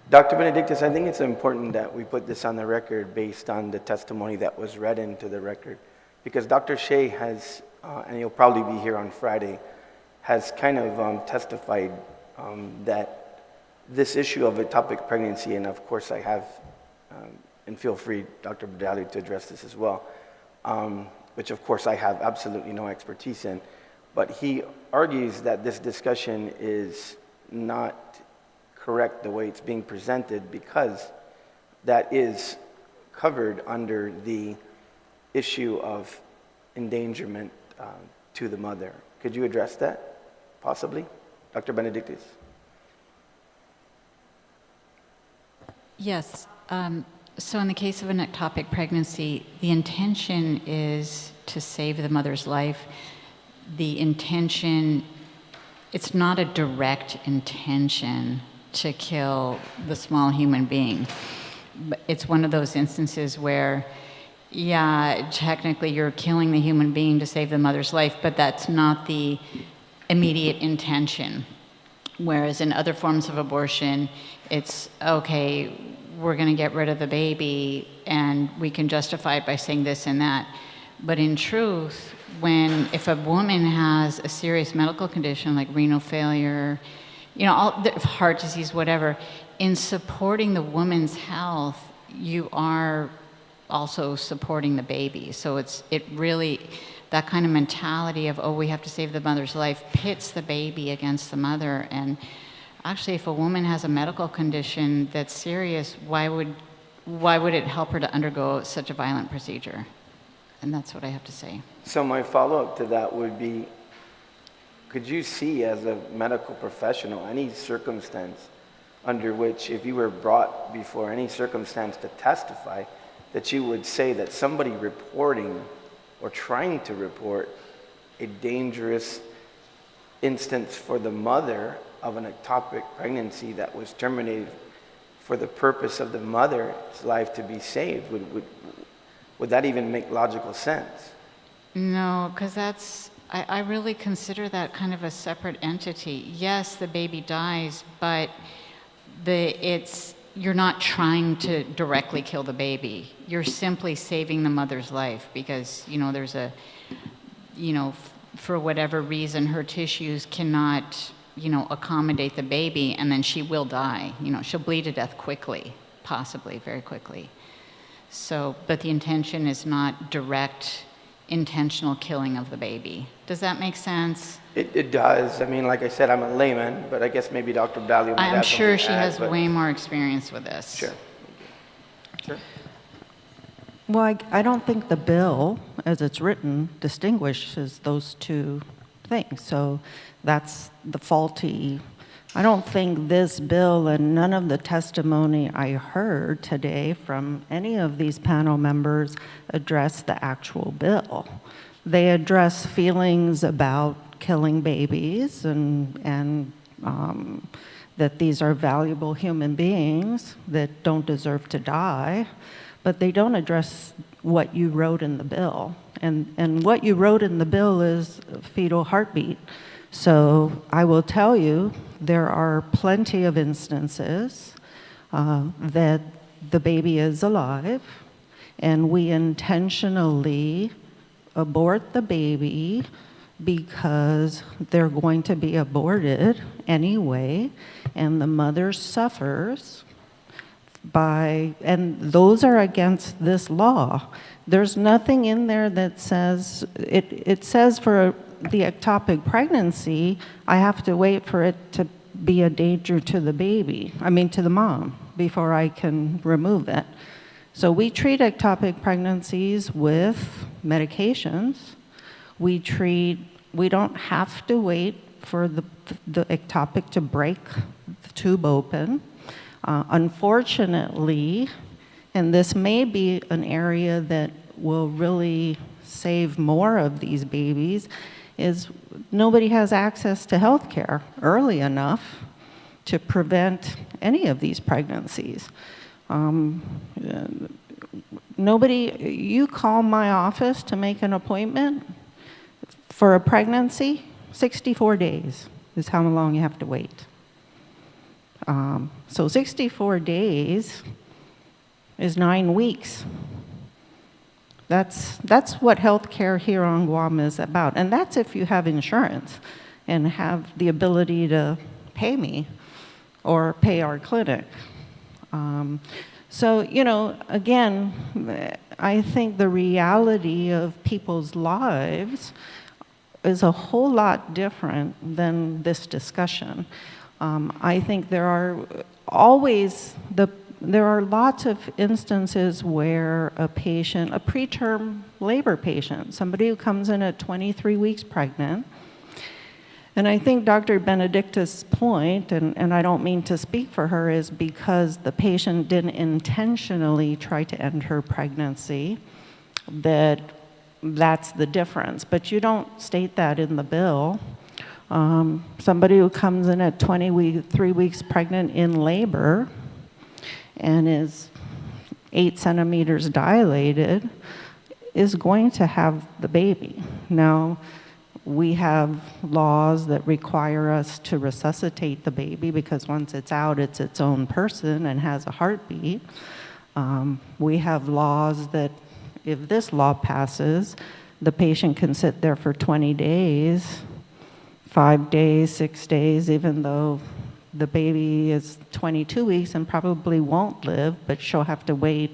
Dr. Benedictus, I think it's important that we put this on the record based on the testimony that was read into the record, because Dr. Shea has, and he'll probably be here on Friday, has kind of testified that this issue of ectopic pregnancy, and of course I have, and feel free, Dr. Badali, to address this as well, which of course I have absolutely no expertise in, but he argues that this discussion is not correct the way it's being presented because that is covered under the issue of endangerment to the mother. Could you address that, possibly? Dr. Benedictus? Yes. So in the case of an ectopic pregnancy, the intention is to save the mother's life. The intention, it's not a direct intention to kill the small human being. But it's one of those instances where, yeah, technically you're killing the human being to save the mother's life, but that's not the immediate intention. Whereas in other forms of abortion, it's, okay, we're going to get rid of the baby, and we can justify it by saying this and that. But in truth, if a woman has a serious medical condition like renal failure, all the heart disease, whatever, in supporting the woman's health, you are also supporting the baby. So it really, that kind of mentality of, oh, we have to save the mother's life, pits the baby against the mother. And actually, if a woman has a medical condition that's serious, why would it help her to undergo such a violent procedure? And that's what I have to say. So my follow-up to that would be, could you see as a medical professional any circumstance under which, if you were brought before any circumstance to testify, that you would say that somebody reporting or trying to report a dangerous instance for the mother of an ectopic pregnancy that was terminated for the purpose of the mother's life to be saved, would that even make logical sense? No, because I really consider that kind of a separate entity. Yes, the baby dies, but you're not trying to directly kill the baby. You're simply saving the mother's life because, there's for whatever reason, her tissues cannot, accommodate the baby, and then she will die. She'll bleed to death quickly, possibly, very quickly. So, but the intention is not direct, intentional killing of the baby. Does that make sense? It does. I mean, like I said, I'm a layman, but I guess maybe Dr. Dali might have I'm sure she something to add, has way more experience with this. Sure. Sure. Well, I don't think the bill, as it's written, distinguishes those two things. So that's the faulty. I don't think this bill and none of the testimony I heard today from any of these panel members address the actual bill. They address feelings about killing babies and that these are valuable human beings that don't deserve to die, but they don't address what you wrote in the bill. And what you wrote in the bill is fetal heartbeat. So I will tell you, there are plenty of instances that the baby is alive, and we intentionally abort the baby because they're going to be aborted anyway, and the mother suffers and those are against this law. There's nothing in there that says, it says for the ectopic pregnancy, I have to wait for it to be a danger to the baby, to the mom, before I can remove it. So we treat ectopic pregnancies with medications. We don't have to wait for the ectopic to break the tube open. Unfortunately, and this may be an area that will really save more of these babies, is nobody has access to health care early enough to prevent any of these pregnancies. You call my office to make an appointment for a pregnancy, 64 days is how long you have to wait. So 64 days is 9 weeks. That's what healthcare here on Guam is about. And that's if you have insurance and have the ability to pay me or pay our clinic. So, again, I think the reality of people's lives is a whole lot different than this discussion. I think there are lots of instances where a patient, a preterm labor patient, somebody who comes in at 23 weeks pregnant, and I think Dr. Benedicta's point, and I don't mean to speak for her, is because the patient didn't intentionally try to end her pregnancy, that's the difference. But you don't state that in the bill. Somebody who comes in at 23 weeks pregnant in labor and is 8 centimeters dilated is going to have the baby. Now, we have laws that require us to resuscitate the baby because once it's out, it's its own person and has a heartbeat. We have laws that if this law passes, the patient can sit there for 20 days, 5 days, 6 days, even though the baby is 22 weeks and probably won't live, but she'll have to wait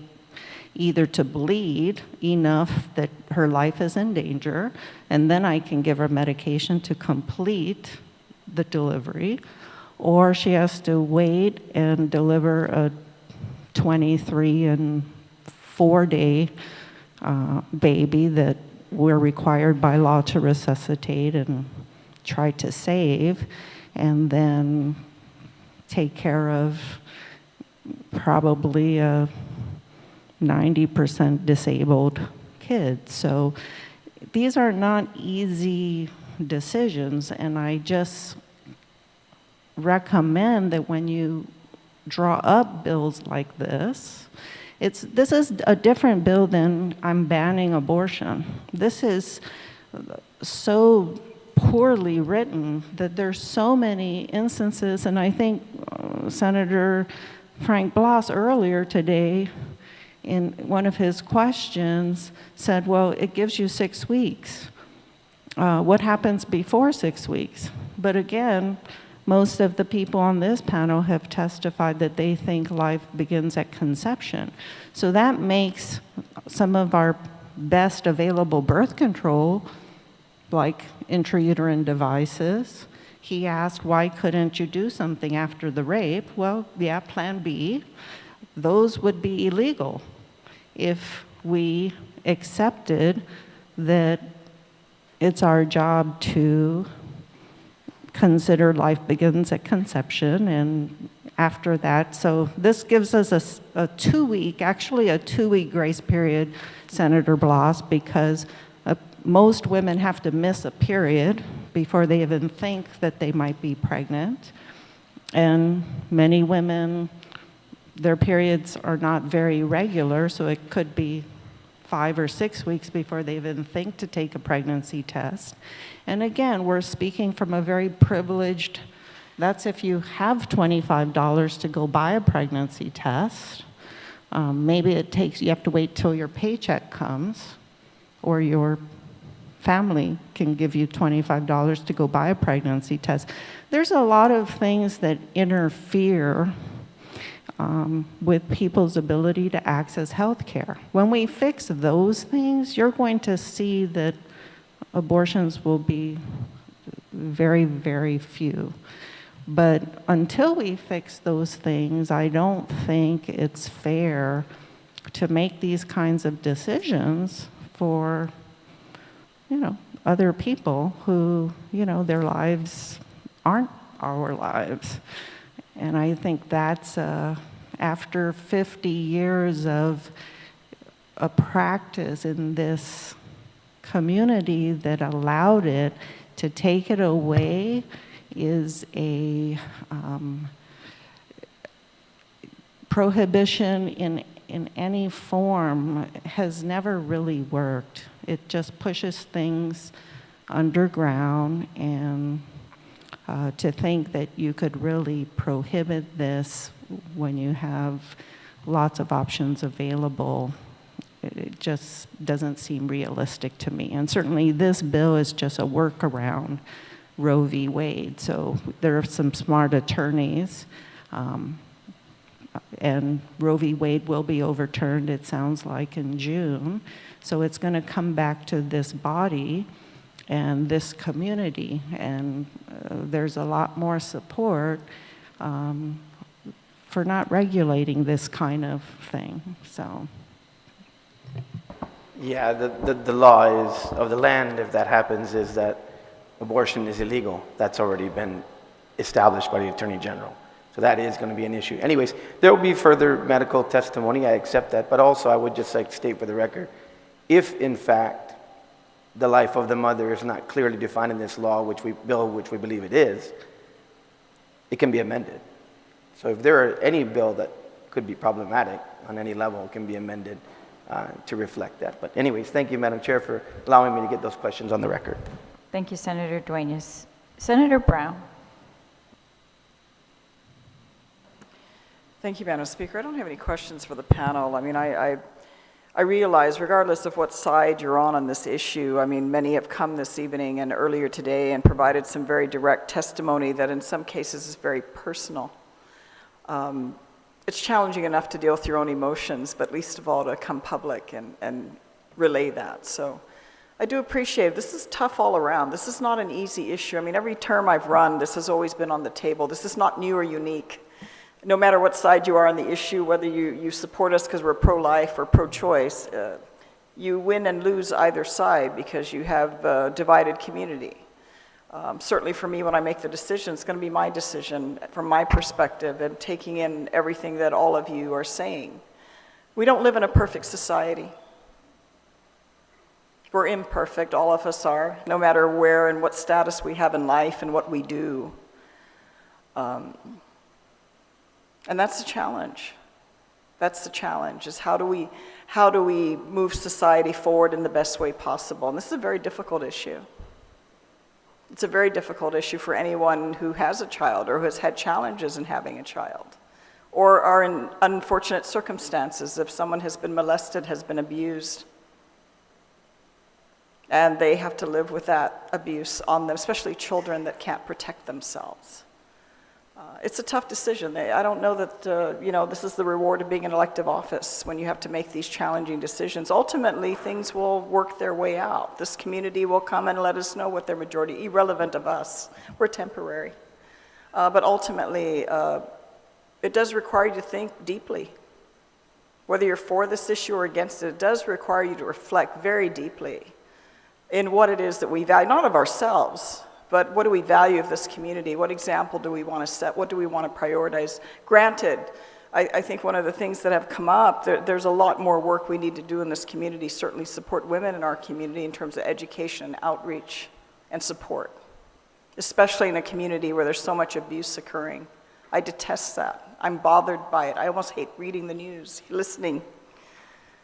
either to bleed enough that her life is in danger, and then I can give her medication to complete the delivery, or she has to wait and deliver a 23 and 4 day baby that we're required by law to resuscitate and try to save, and then take care of probably a 90% disabled kid. So these are not easy decisions, and I just recommend that when you draw up bills like this is a different bill than I'm banning abortion. This is so poorly written that there's so many instances, and I think Senator Frank Blas earlier today in one of his questions said, well, it gives you 6 weeks. What happens before 6 weeks? But again, most of the people on this panel have testified that they think life begins at conception. So that makes some of our best available birth control, like intrauterine devices. He asked, why couldn't you do something after the rape? Well, yeah, Plan B. Those would be illegal if we accepted that it's our job to consider life begins at conception, and after that, so this gives us a 2-week, actually a 2-week grace period, Senator Blas, because most women have to miss a period before they even think that they might be pregnant, and many women, their periods are not very regular, so it could be 5 or 6 weeks before they even think to take a pregnancy test. And again, we're speaking from a very privileged, that's if you have $25 to go buy a pregnancy test. Maybe you have to wait till your paycheck comes, or your family can give you $25 to go buy a pregnancy test. There's a lot of things that interfere with people's ability to access health care. When we fix those things, you're going to see that abortions will be very, very few. But until we fix those things, I don't think it's fair to make these kinds of decisions for, other people who, their lives aren't our lives. And I think that's after 50 years of a practice in this community that allowed it, to take it away is a prohibition in any form has never really worked. It just pushes things underground, and to think that you could really prohibit this when you have lots of options available, it just doesn't seem realistic to me. And certainly this bill is just a workaround Roe v. Wade. So there are some smart attorneys, and Roe v. Wade will be overturned, it sounds like, in June. So it's going to come back to this body and this community, and there's a lot more support for not regulating this kind of thing. So. Yeah, the law is of the land, if that happens, is that abortion is illegal. That's already been established by the Attorney General. So that is going to be an issue. Anyways, there will be further medical testimony. I accept that. But also, I would just like to state for the record, if in fact the life of the mother is not clearly defined in this law, which we believe it is, it can be amended. So if there are any bill that could be problematic on any level, it can be amended to reflect that. But anyways, thank you, Madam Chair, for allowing me to get those questions on the record. Thank you, Senator Dueñas. Senator Brown. Thank you, Madam Speaker. I don't have any questions for the panel. I mean, I realize, regardless of what side you're on this issue, I mean, many have come this evening and earlier today and provided some very direct testimony that in some cases is very personal. It's challenging enough to deal with your own emotions, but least of all to come public and relay that. So I do appreciate it. This is tough all around. This is not an easy issue. I mean, every term I've run, this has always been on the table. This is not new or unique. No matter what side you are on the issue, whether you support us because we're pro-life or pro-choice, you win and lose either side because you have a divided community. Certainly for me, when I make the decision, it's going to be my decision from my perspective and taking in everything that all of you are saying. We don't live in a perfect society. We're imperfect, all of us are, no matter where and what status we have in life and what we do. And that's the challenge. That's the challenge, is how do we move society forward in the best way possible? And this is a very difficult issue. It's a very difficult issue for anyone who has a child or who has had challenges in having a child, or are in unfortunate circumstances if someone has been molested, has been abused, and they have to live with that abuse on them, especially children that can't protect themselves. It's a tough decision. I don't know that, this is the reward of being in elective office when you have to make these challenging decisions. Ultimately, things will work their way out. This community will come and let us know what their majority, irrelevant of us. We're temporary. But ultimately, it does require you to think deeply. Whether you're for this issue or against it, it does require you to reflect very deeply in what it is that we value, not of ourselves, but what do we value of this community? What example do we want to set? What do we want to prioritize? Granted, I think one of the things that have come up, there's a lot more work we need to do in this community, certainly support women in our community in terms of education, outreach, and support, especially in a community where there's so much abuse occurring. I detest that. I'm bothered by it. I almost hate reading the news, listening,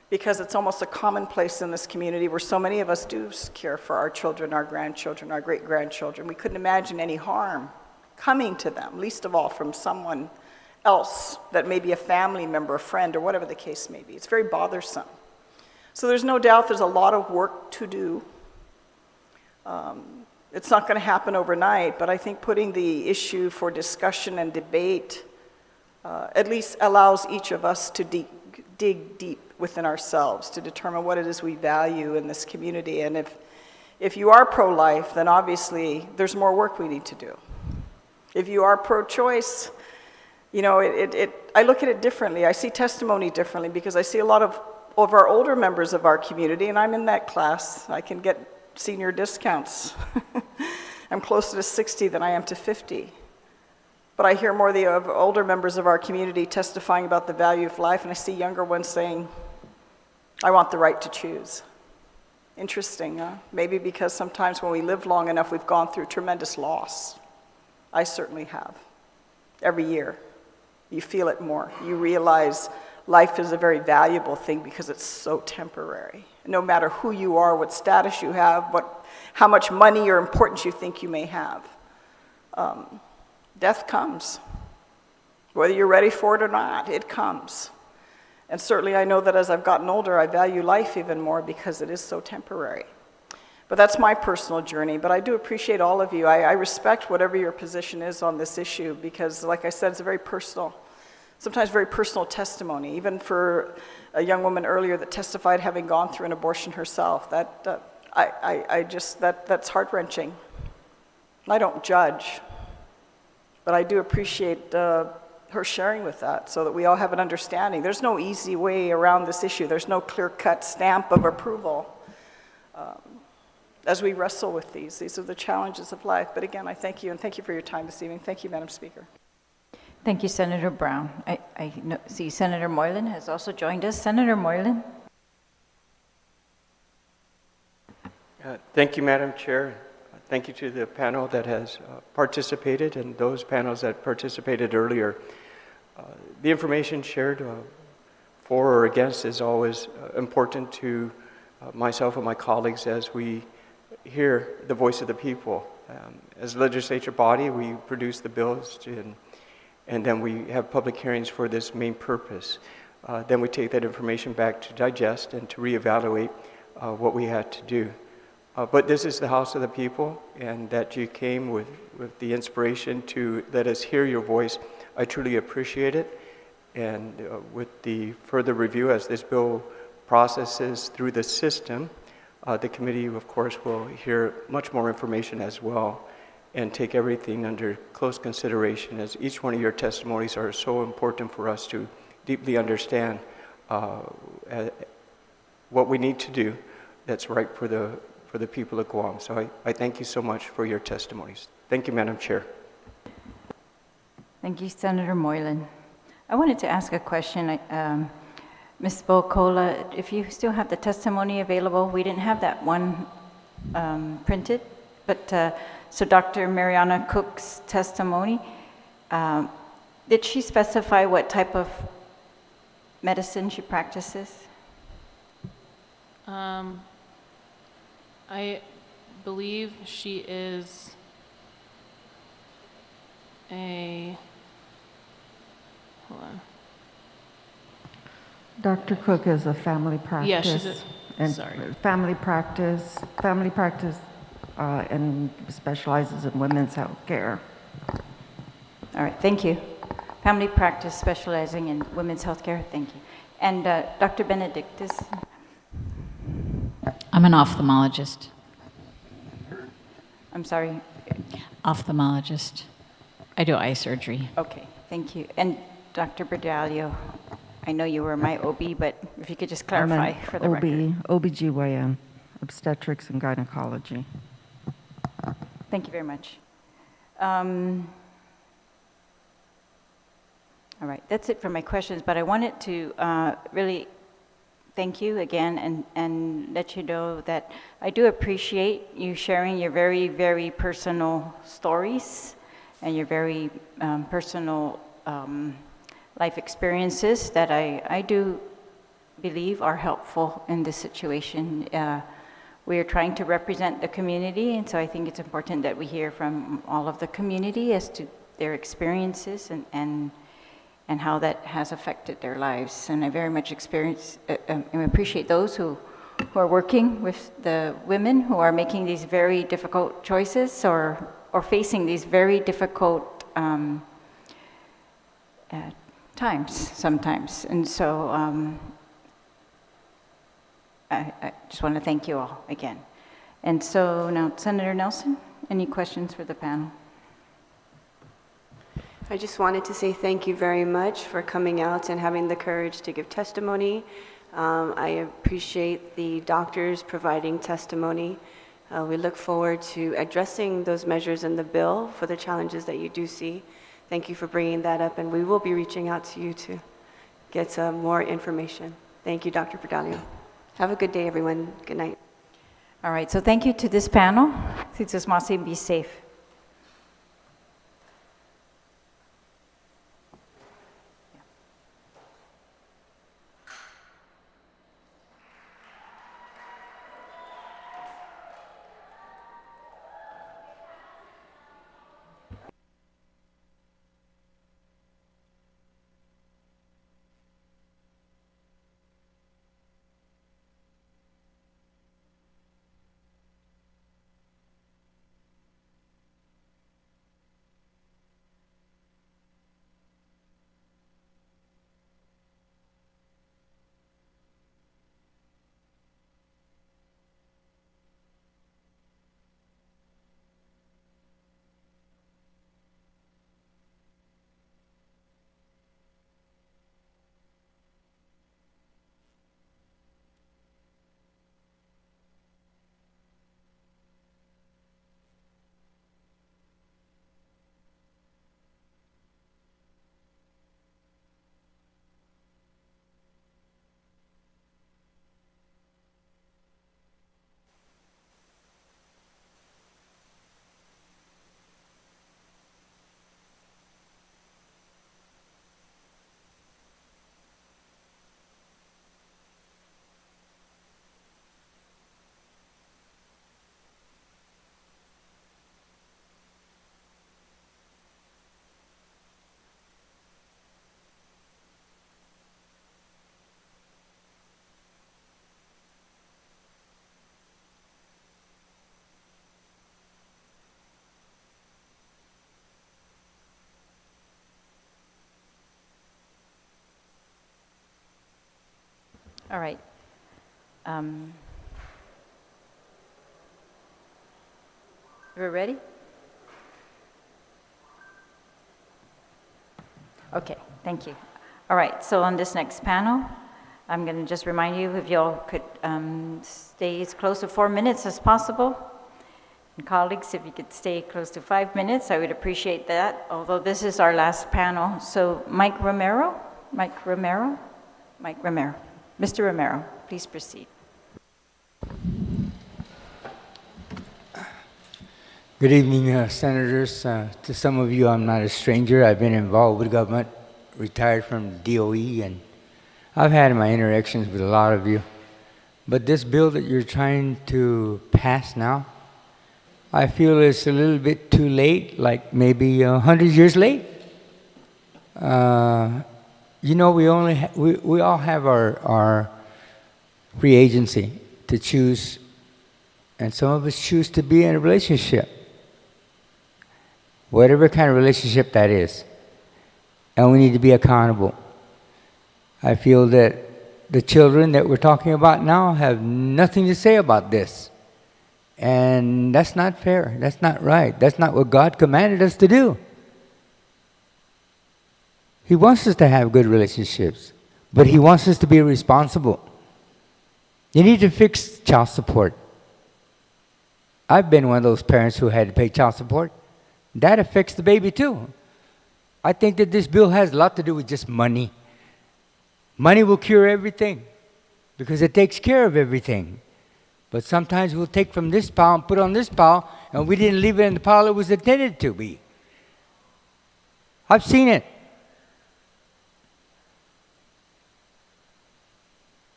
because it's almost a commonplace in this community where so many of us do care for our children, our grandchildren, our great-grandchildren. We couldn't imagine any harm coming to them, least of all from someone else that may be a family member, a friend, or whatever the case may be. It's very bothersome. So there's no doubt there's a lot of work to do. It's not going to happen overnight, but I think putting the issue for discussion and debate at least allows each of us to dig deep within ourselves to determine what it is we value in this community. And if you are pro-life, then obviously there's more work we need to do. If you are pro-choice, I look at it differently. I see testimony differently because I see a lot of our older members of our community, and I'm in that class. I can get senior discounts. I'm closer to 60 than I am to 50. But I hear more of older members of our community testifying about the value of life, and I see younger ones saying, I want the right to choose. Interesting, huh? Maybe because sometimes when we live long enough, we've gone through tremendous loss. I certainly have. Every year, you feel it more. You realize life is a very valuable thing because it's so temporary. No matter who you are, what status you have, how much money or importance you think you may have, death comes. Whether you're ready for it or not, it comes. And certainly I know that as I've gotten older, I value life even more because it is so temporary. But that's my personal journey. But I do appreciate all of you. I respect whatever your position is on this issue because, like I said, it's a very personal, sometimes very personal testimony. Even for a young woman earlier that testified having gone through an abortion herself, that's heart-wrenching. I don't judge, but I do appreciate her sharing with that so that we all have an understanding. There's no easy way around this issue. There's no clear-cut stamp of approval. As we wrestle with these are the challenges of life. But again, I thank you, and thank you for your time this evening. Thank you, Madam Speaker. Thank you, Senator Brown. I see Senator Moylan has also joined us. Senator Moylan. Thank you, Madam Chair. Thank you to the panel that has participated and those panels that participated earlier. The information shared for or against is always important to myself and my colleagues as we hear the voice of the people. As a legislature body, we produce the bills and then we have public hearings for this main purpose. Then we take that information back to digest and to reevaluate what we had to do. But this is the House of the People, and that you came with the inspiration to let us hear your voice. I truly appreciate it. And with the further review as this bill processes through the system, the committee, of course, will hear much more information as well and take everything under close consideration, as each one of your testimonies are so important for us to deeply understand what we need to do that's right for the people of Guam. So I thank you so much for your testimonies. Thank you, Madam Chair. Thank you, Senator Moylan. I wanted to ask a question. Ms. Bocola, if you still have the testimony available, we didn't have that one printed, but so Dr. Mariana Cook's testimony, did she specify what type of medicine she practices? I believe she is hold on. Dr. Cook is a family practice. Yeah, she's sorry. Family practice, and specializes in women's health care. All right, thank you. Family practice specializing in women's health care, thank you. And Dr. Benedictus? I'm an ophthalmologist. I'm sorry? Ophthalmologist. I do eye surgery. Okay, thank you. And Dr. Berdalio, I know you were my OB, but if you could just clarify for the record. OBGYN, obstetrics and gynecology. Thank you very much. All right, that's it for my questions, but I wanted to really thank you again and let you know that I do appreciate you sharing your very, very personal stories and your very personal life experiences that I do believe are helpful in this situation. We are trying to represent the community, and so I think it's important that we hear from all of the community as to their experiences and how that has affected their lives. And I very much appreciate those who are working with the women who are making these very difficult choices or facing these very difficult times sometimes. And so I just want to thank you all again. And so now, Senator Nelson, any questions for the panel? I just wanted to say thank you very much for coming out and having the courage to give testimony. I appreciate the doctors providing testimony. We look forward to addressing those measures in the bill for the challenges that you do see. Thank you for bringing that up, and we will be reaching out to you to get some more information. Thank you, Dr. Perdalio. Have a good day, everyone. Good night. All right, so thank you to this panel. Be safe. All right. We're ready? Okay, thank you. All right, so on this next panel, I'm going to just remind you if y'all could stay as close to 4 minutes as possible. And colleagues, if you could stay close to 5 minutes, I would appreciate that, although this is our last panel. So Mike Romero. Mr. Romero, please proceed. Good evening, Senators. To some of you, I'm not a stranger. I've been involved with government, retired from DOE, and I've had my interactions with a lot of you. But this bill that you're trying to pass now, I feel it's a little bit too late, like maybe 100 years late. You know, we all have our free agency to choose, and some of us choose to be in a relationship, whatever kind of relationship that is, and we need to be accountable. I feel that the children that we're talking about now have nothing to say about this, and that's not fair. That's not right. That's not what God commanded us to do. He wants us to have good relationships, but He wants us to be responsible. You need to fix child support. I've been one of those parents who had to pay child support. That affects the baby too. I think that this bill has a lot to do with just money. Money will cure everything because it takes care of everything. But sometimes we'll take from this pile and put on this pile, and we didn't leave it in the pile it was intended to be. I've seen it.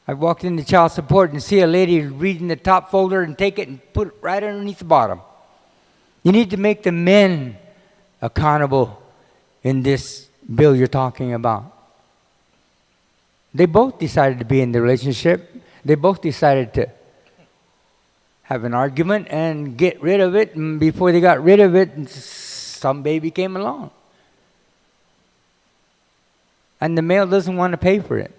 I walked into child support and see a lady reading the top folder and take it and put it right underneath the bottom. You need to make the men accountable in this bill you're talking about. They both decided to be in the relationship. They both decided to have an argument and get rid of it. And before they got rid of it, some baby came along. And the male doesn't want to pay for it.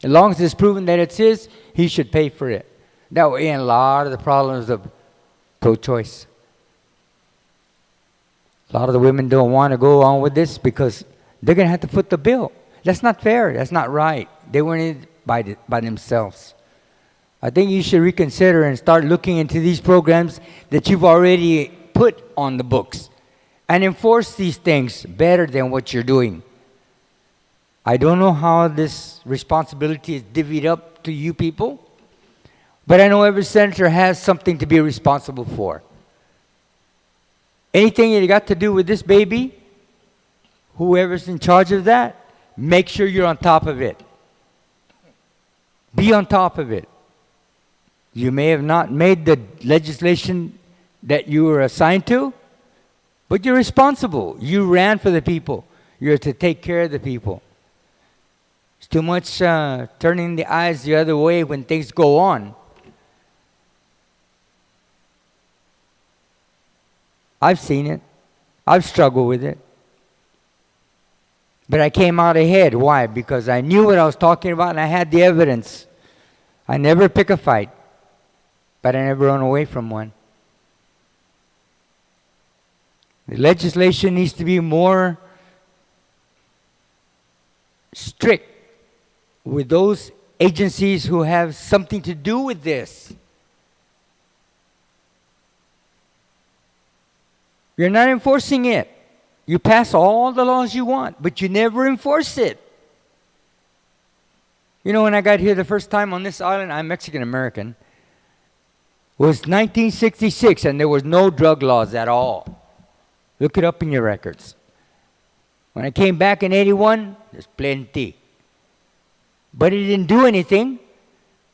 As long as it's proven that it's his, he should pay for it. That will end a lot of the problems of pro-choice. A lot of the women don't want to go on with this because they're going to have to foot the bill. That's not fair. That's not right. They weren't in it by themselves. I think you should reconsider and start looking into these programs that you've already put on the books and enforce these things better than what you're doing. I don't know how this responsibility is divvied up to you people, but I know every senator has something to be responsible for. Anything you got to do with this baby, whoever's in charge of that, make sure you're on top of it. Be on top of it. You may have not made the legislation that you were assigned to, but you're responsible. You ran for the people. You're to take care of the people. It's too much turning the eyes the other way when things go on. I've seen it. I've struggled with it. But I came out ahead. Why? Because I knew what I was talking about and I had the evidence. I never pick a fight, but I never run away from one. The legislation needs to be more strict with those agencies who have something to do with this. You're not enforcing it. You pass all the laws you want, but you never enforce it. You know, when I got here the first time on this island, I'm Mexican-American. It was 1966, and there was no drug laws at all. Look it up in your records. When I came back in 81, there's plenty. But it didn't do anything.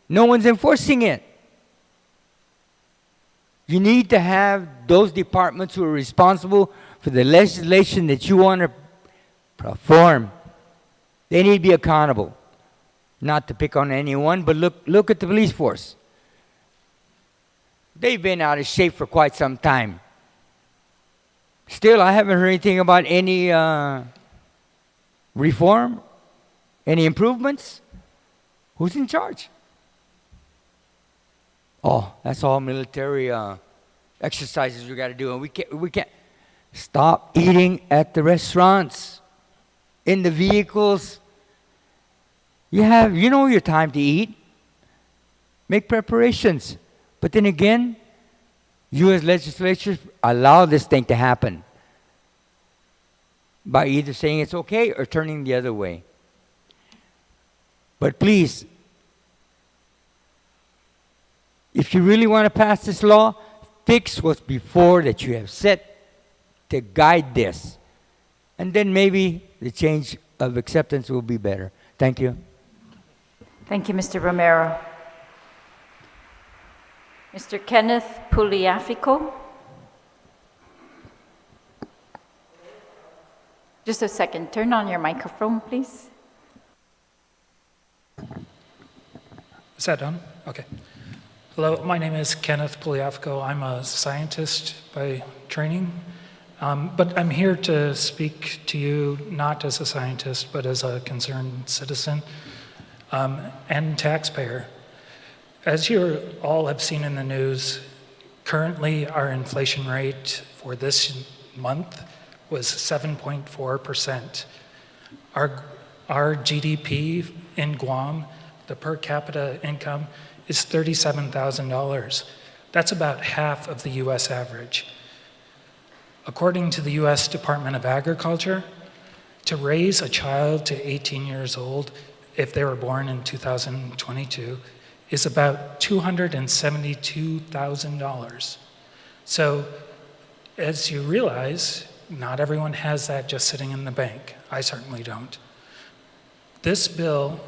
No one's enforcing it. You need to have those departments who are responsible for the legislation that you want to perform. They need to be accountable. Not to pick on anyone, but look at the police force. They've been out of shape for quite some time. Still, I haven't heard anything about any reform, any improvements. Who's in charge? Oh, that's all military exercises we got to do, and we can't stop eating at the restaurants, in the vehicles. You know your time to eat. Make preparations, but then again, you as legislatures allow this thing to happen by either saying it's okay or turning the other way. But please, if you really want to pass this law, fix what's before that you have set to guide this. And then maybe the change of acceptance will be better. Thank you. Thank you, Mr. Romero. Mr. Kenneth Puliafico. Just a second. Turn on your microphone, please. Is that done? Okay. Hello, my name is Kenneth Puliafico. I'm a scientist by training, but I'm here to speak to you not as a scientist, but as a concerned citizen and taxpayer. As you all have seen in the news, currently our inflation rate for this month was 7.4%. Our GDP in Guam, the per capita income, is $37,000. That's about half of the US average. According to the US Department of Agriculture, to raise a child to 18 years old, if they were born in 2022, is about $272,000. So, as you realize, not everyone has that just sitting in the bank. I certainly don't. This bill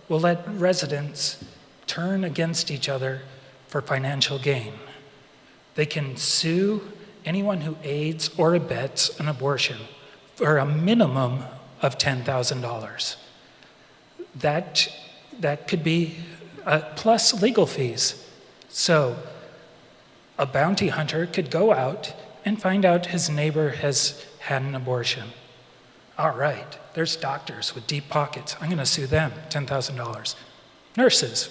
will let residents turn against each other for financial gain. They can sue anyone who aids or abets an abortion for a minimum of $10,000. That could be plus legal fees. So a bounty hunter could go out and find out his neighbor has had an abortion. All right, there's doctors with deep pockets. I'm going to sue them, $10,000. Nurses,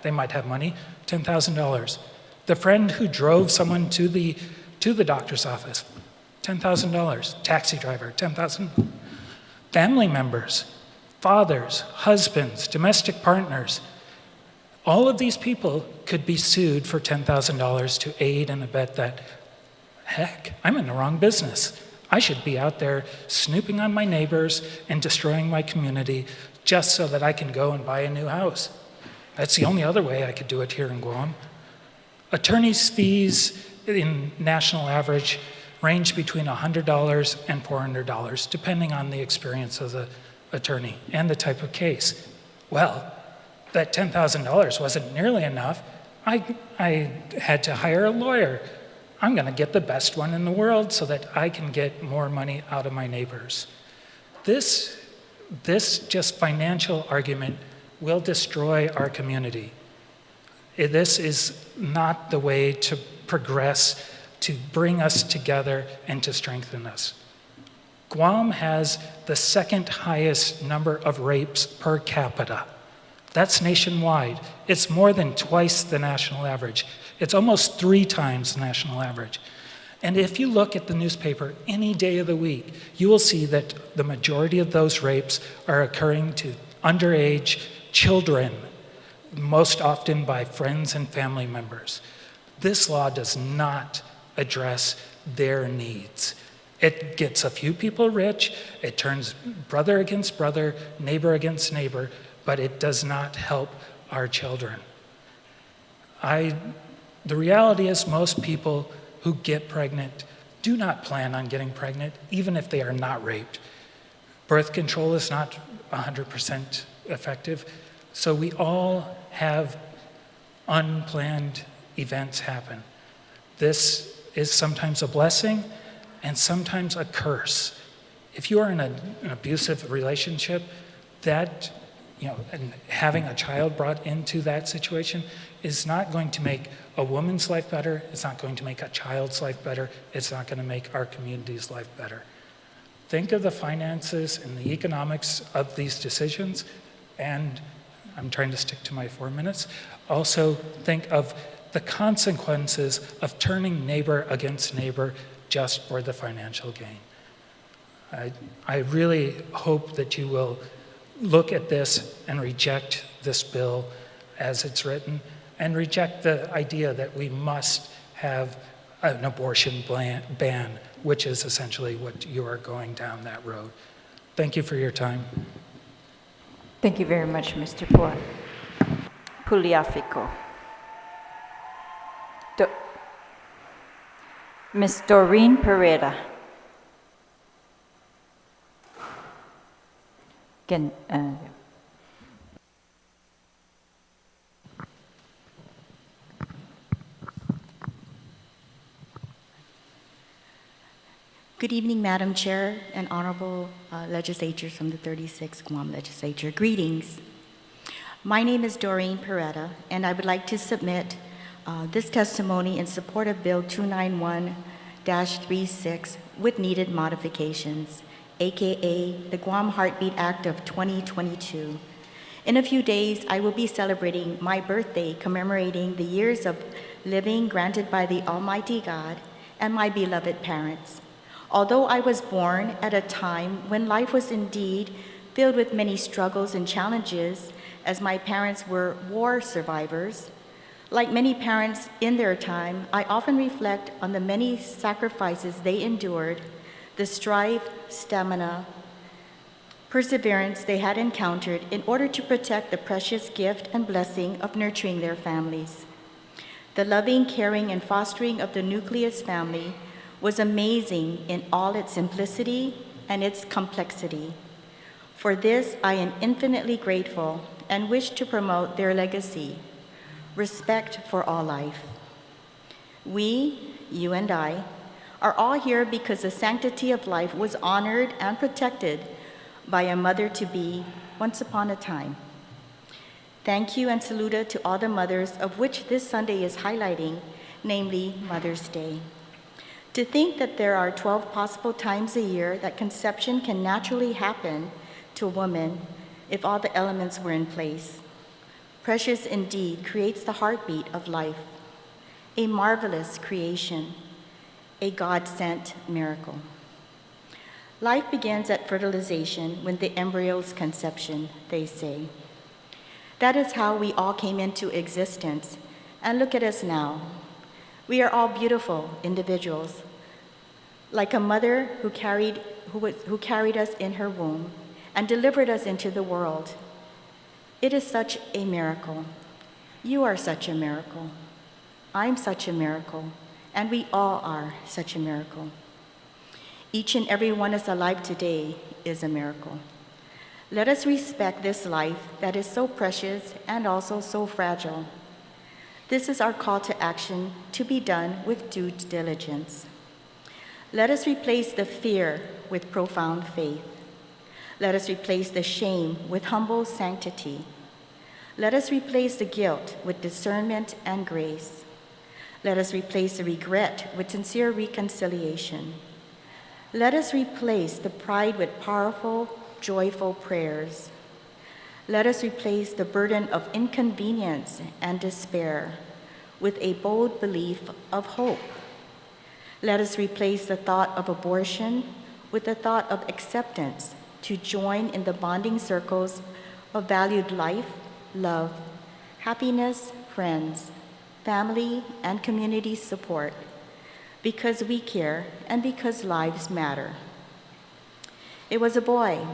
they might have money, $10,000. The friend who drove someone to the doctor's office, $10,000. Taxi driver, $10,000. Family members, fathers, husbands, domestic partners, all of these people could be sued for $10,000 to aid and abet that. Heck, I'm in the wrong business. I should be out there snooping on my neighbors and destroying my community just so that I can go and buy a new house. That's the only other way I could do it here in Guam. Attorneys' fees in national average range between $100 and $400, depending on the experience of the attorney and the type of case. Well, that $10,000 wasn't nearly enough. I had to hire a lawyer. I'm going to get the best one in the world so that I can get more money out of my neighbors. This just financial argument will destroy our community. This is not the way to progress, to bring us together and to strengthen us. Guam has the second highest number of rapes per capita. That's nationwide. It's more than twice the national average. It's almost 3 times the national average. And if you look at the newspaper any day of the week, you will see that the majority of those rapes are occurring to underage children, most often by friends and family members. This law does not address their needs. It gets a few people rich, it turns brother against brother, neighbor against neighbor, but it does not help our children. The reality is most people who get pregnant do not plan on getting pregnant, even if they are not raped. Birth control is not 100% effective, so we all have unplanned events happen. This is sometimes a blessing and sometimes a curse. If you are in an abusive relationship, that, and having a child brought into that situation is not going to make a woman's life better, it's not going to make a child's life better, it's not going to make our community's life better. Think of the finances and the economics of these decisions, and I'm trying to stick to my 4 minutes. Also think of the consequences of turning neighbor against neighbor just for the financial gain. I really hope that you will look at this and reject this bill as it's written, and reject the idea that we must have an abortion ban, which is essentially what you are going down that road. Thank you for your time. Thank you very much, Mr. Puliafico. Ms. Doreen Pereira. Again, Good evening, Madam Chair and honorable legislators from the 36th Guam Legislature. Greetings. My name is Doreen Pereira, and I would like to submit this testimony in support of Bill 291-36 with needed modifications, aka the Guam Heartbeat Act of 2022. In a few days, I will be celebrating my birthday, commemorating the years of living granted by the Almighty God and my beloved parents. Although I was born at a time when life was indeed filled with many struggles and challenges, as my parents were war survivors, like many parents in their time, I often reflect on the many sacrifices they endured, the strife, stamina, perseverance they had encountered in order to protect the precious gift and blessing of nurturing their families. The loving, caring, and fostering of the nucleus family was amazing in all its simplicity and its complexity. For this, I am infinitely grateful and wish to promote their legacy, respect for all life. We, you and I, are all here because the sanctity of life was honored and protected by a mother-to-be once upon a time. Thank you and saluda to all the mothers of which this Sunday is highlighting, namely Mother's Day. To think that there are 12 possible times a year that conception can naturally happen to a woman if all the elements were in place. Precious indeed creates the heartbeat of life, a marvelous creation, a God-sent miracle. Life begins at fertilization when the embryo's conception, they say. That is how we all came into existence, and look at us now. We are all beautiful individuals, like a mother who carried us in her womb and delivered us into the world. It is such a miracle. You are such a miracle. I'm such a miracle, and we all are such a miracle. Each and every one is alive today is a miracle. Let us respect this life that is so precious and also so fragile. This is our call to action to be done with due diligence. Let us replace the fear with profound faith. Let us replace the shame with humble sanctity. Let us replace the guilt with discernment and grace. Let us replace the regret with sincere reconciliation. Let us replace the pride with powerful, joyful prayers. Let us replace the burden of inconvenience and despair with a bold belief of hope. Let us replace the thought of abortion with the thought of acceptance to join in the bonding circles of valued life, love, happiness, friends, family, and community support, because we care and because lives matter. It was a boy.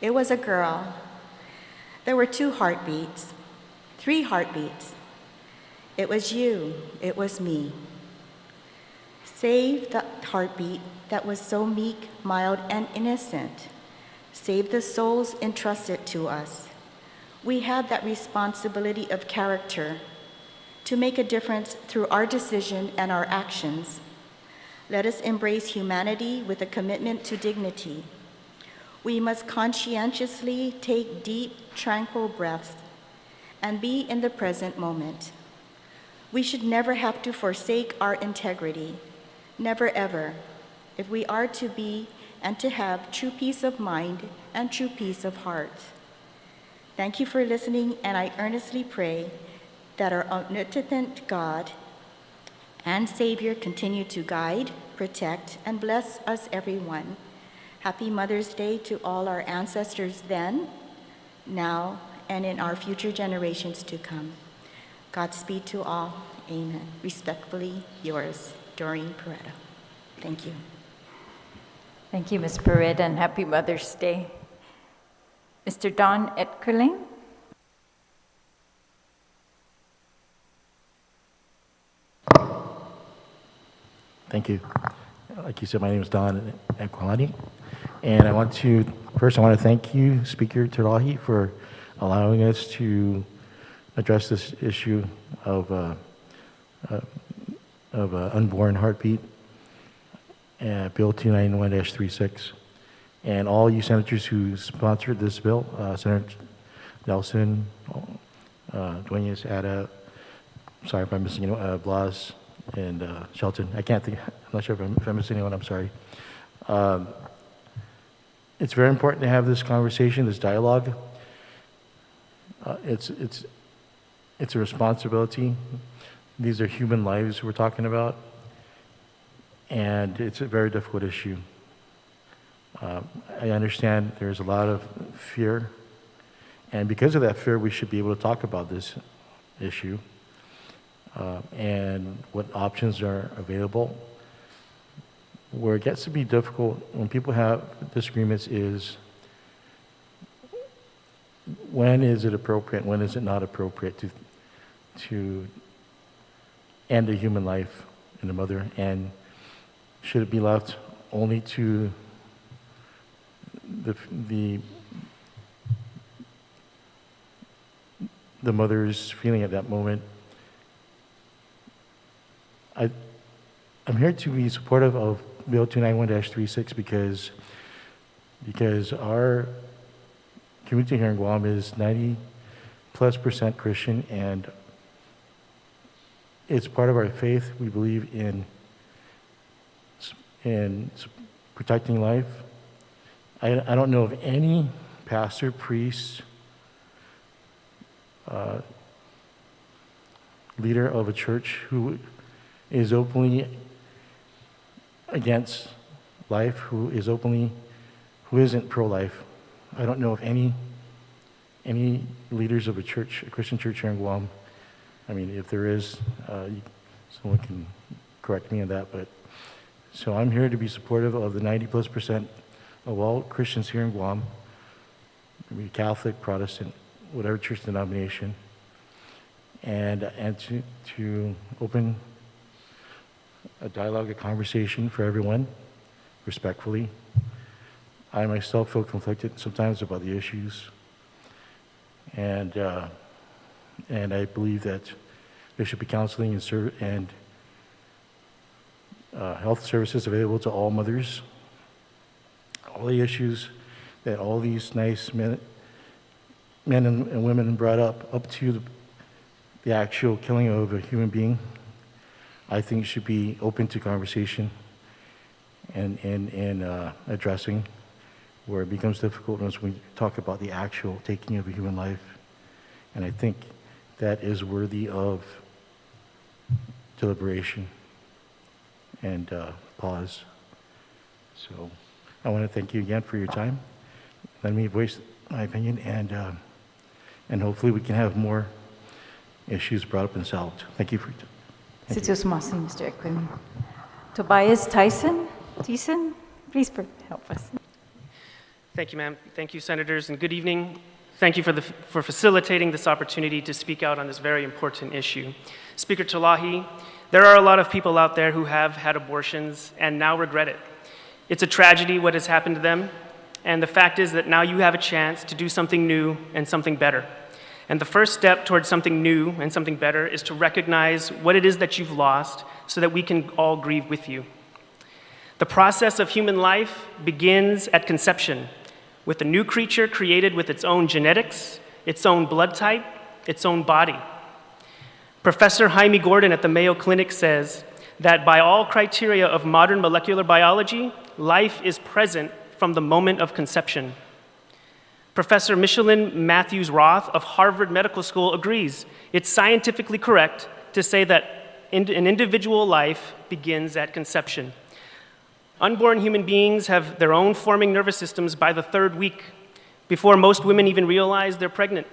It was a girl. There were 2 heartbeats, 3 heartbeats. It was you. It was me. Save the heartbeat that was so meek, mild, and innocent. Save the souls entrusted to us. We have that responsibility of character to make a difference through our decision and our actions. Let us embrace humanity with a commitment to dignity. We must conscientiously take deep, tranquil breaths and be in the present moment. We should never have to forsake our integrity, never ever, if we are to be and to have true peace of mind and true peace of heart. Thank you for listening, and I earnestly pray that our omnipotent God and Savior continue to guide, protect, and bless us everyone. Happy Mother's Day to all our ancestors then, now, and in our future generations to come. Godspeed to all. Amen. Respectfully yours, Doreen Peretta. Thank you. Thank you, Ms. Peretta, and happy Mother's Day. Mr. Don Etkerling. Thank you. Like you said, my name is Don Equalani, and I want to thank you, Speaker Terlaje, for allowing us to address this issue of unborn heartbeat, Bill 291-36, and all you senators who sponsored this bill, Senator Nelson, Dueñas, Ada, sorry if I'm missing anyone, Blas, and Shelton. I'm not sure if I'm missing anyone, I'm sorry. It's very important to have this conversation, this dialogue. It's a responsibility. These are human lives we're talking about, and it's a very difficult issue. I understand there's a lot of fear, and because of that fear, we should be able to talk about this issue and what options are available. Where it gets to be difficult when people have disagreements is when is it appropriate, when is it not appropriate to end a human life in a mother, and should it be left only to the mother's feeling at that moment. I'm here to be supportive of Bill 291-36 because our community here in Guam is 90+% Christian, and it's part of our faith. We believe in protecting life. I don't know of any pastor, priest, leader of a church who is openly against life, who isn't pro-life. I don't know of any leaders of a church, a Christian church here in Guam. I mean, if there is, someone can correct me on that, but So I'm here to be supportive of the 90+% of all Christians here in Guam, be Catholic, Protestant, whatever church denomination, and to open a dialogue, a conversation for everyone, respectfully. I myself feel conflicted sometimes about the issues, and I believe that there should be counseling and health services available to all mothers. All the issues that all these nice men and women brought up to the actual killing of a human being, I think should be open to conversation and addressing, where it becomes difficult once we talk about the actual taking of a human life. And I think that is worthy of deliberation and pause. So I want to thank you again for your time. Let me voice my opinion, and hopefully we can have more issues brought up and solved. Thank you for your time. Sitio Sumasi, Mr. Equim. Tobias Tyson, please help us. Thank you, ma'am. Thank you, senators, and good evening. Thank you for facilitating this opportunity to speak out on this very important issue. Speaker Terlaje, there are a lot of people out there who have had abortions and now regret it. It's a tragedy what has happened to them, and the fact is that now you have a chance to do something new and something better. And the first step towards something new and something better is to recognize what it is that you've lost so that we can all grieve with you. The process of human life begins at conception, with a new creature created with its own genetics, its own blood type, its own body. Professor Jaime Gordon at the Mayo Clinic says that by all criteria of modern molecular biology, life is present from the moment of conception. Professor Michelin Matthews Roth of Harvard Medical School agrees it's scientifically correct to say that an individual life begins at conception. Unborn human beings have their own forming nervous systems by the 3rd week, before most women even realize they're pregnant.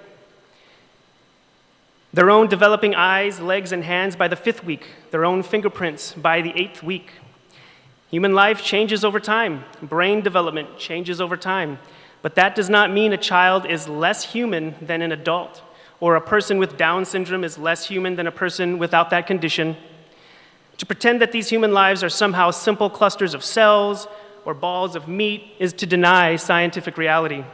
Their own developing eyes, legs, and hands by the 5th week, their own fingerprints by the 8th week. Human life changes over time. Brain development changes over time. But that does not mean a child is less human than an adult, or a person with Down syndrome is less human than a person without that condition. To pretend that these human lives are somehow simple clusters of cells or balls of meat is to deny scientific reality.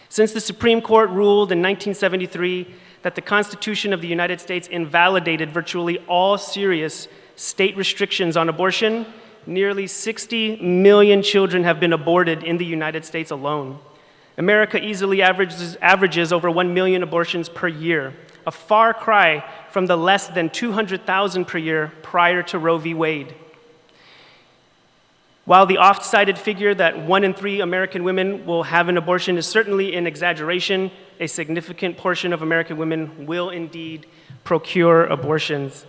Since the Supreme Court ruled in 1973 that the Constitution of the United States invalidated virtually all serious state restrictions on abortion, nearly 60 million children have been aborted in the United States alone. America easily averages over 1 million abortions per year, a far cry from the less than 200,000 per year prior to Roe v. Wade. While the oft-cited figure that 1 in 3 American women will have an abortion is certainly an exaggeration, a significant portion of American women will indeed procure abortions.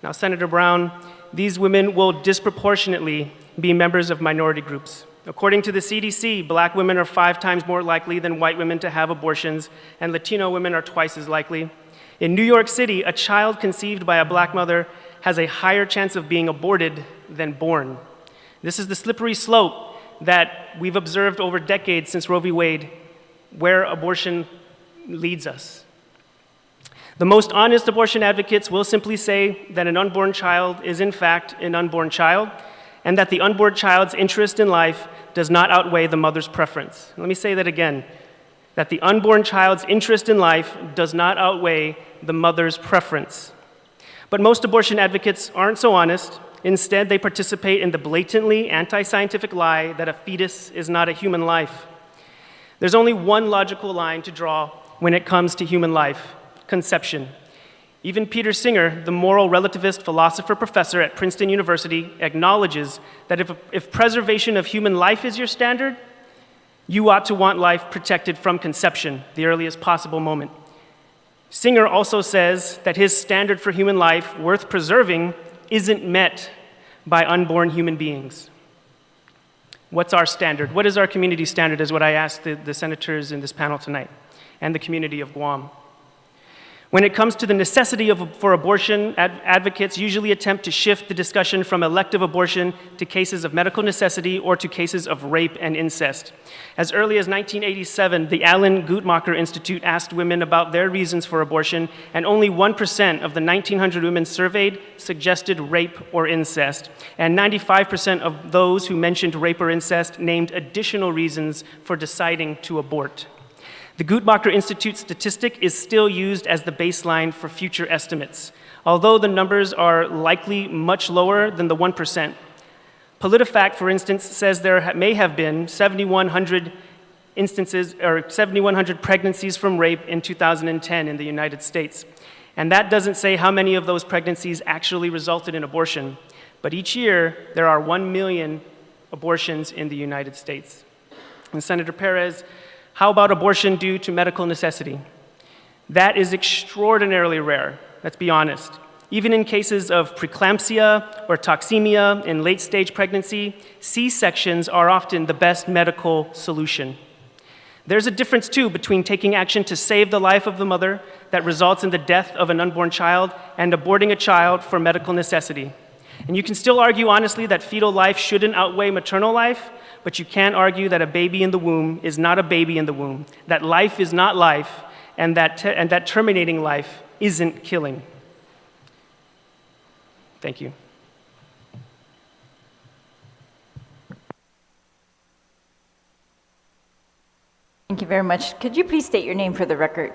Now, Senator Brown, these women will disproportionately be members of minority groups. According to the CDC, Black women are 5 times more likely than white women to have abortions, and Latino women are twice as likely. In New York City, a child conceived by a Black mother has a higher chance of being aborted than born. This is the slippery slope that we've observed over decades since Roe v. Wade, where abortion leads us. The most honest abortion advocates will simply say that an unborn child is in fact an unborn child, and that the unborn child's interest in life does not outweigh the mother's preference. Let me say that again, that the unborn child's interest in life does not outweigh the mother's preference. But most abortion advocates aren't so honest. Instead, they participate in the blatantly anti-scientific lie that a fetus is not a human life. There's only one logical line to draw when it comes to human life: conception. Even Peter Singer, the moral relativist philosopher professor at Princeton University, acknowledges that if preservation of human life is your standard, you ought to want life protected from conception, the earliest possible moment. Singer also says that his standard for human life worth preserving isn't met by unborn human beings. What's our standard? What is our community standard is what I asked the senators in this panel tonight and the community of Guam. When it comes to the necessity for abortion, advocates usually attempt to shift the discussion from elective abortion to cases of medical necessity or to cases of rape and incest. As early as 1987, the Alan Guttmacher Institute asked women about their reasons for abortion, and only 1% of the 1,900 women surveyed suggested rape or incest, and 95% of those who mentioned rape or incest named additional reasons for deciding to abort. The Guttmacher Institute statistic is still used as the baseline for future estimates, although the numbers are likely much lower than the 1%. PolitiFact, for instance, says there may have been 7,100 instances or 7,100 pregnancies from rape in 2010 in the United States. And that doesn't say how many of those pregnancies actually resulted in abortion. But each year, there are 1 million abortions in the United States. And Senator Perez, how about abortion due to medical necessity? That is extraordinarily rare, let's be honest. Even in cases of preeclampsia or toxemia in late-stage pregnancy, C-sections are often the best medical solution. There's a difference, too, between taking action to save the life of the mother that results in the death of an unborn child and aborting a child for medical necessity. And you can still argue honestly that fetal life shouldn't outweigh maternal life, but you can't argue that a baby in the womb is not a baby in the womb, that life is not life, and that terminating life isn't killing. Thank you. Thank you very much. Could you please state your name for the record?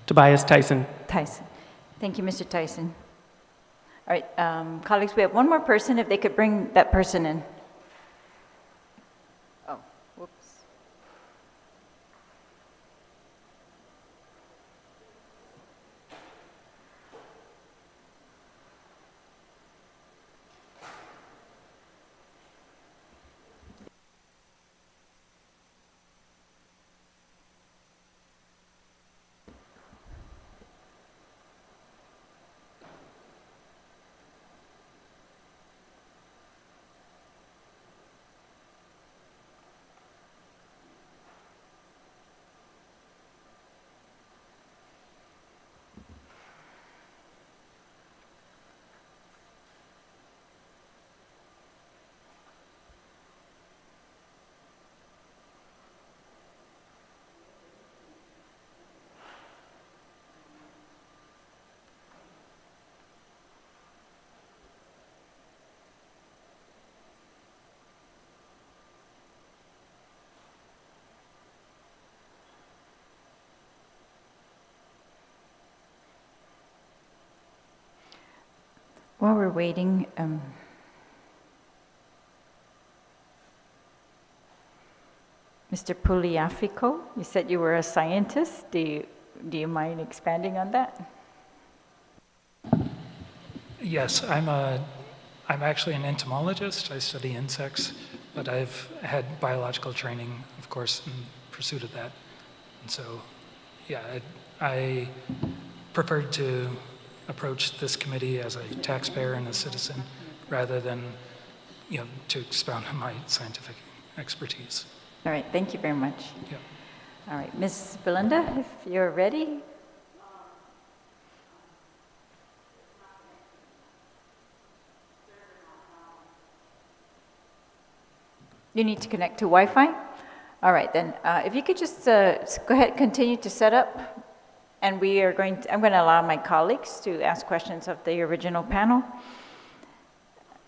Tobias Tyson. Tyson. Thank you, Mr. Tyson. All right, colleagues, we have one more person. If they could bring that person in. Oh, whoops. While we're waiting, Mr. Pugliafico, you said you were a scientist. Do you mind expanding on that? Yes, I'm actually an entomologist. I study insects, but I've had biological training, of course, in pursuit of that. And so, yeah, I preferred to approach this committee as a taxpayer and a citizen rather than, to expound on my scientific expertise. All right, thank you very much. Yeah. All right, Ms. Belinda, if you're ready. You need to connect to Wi-Fi? All right, then, if you could just go ahead, continue to set up, and I'm going to allow my colleagues to ask questions of the original panel.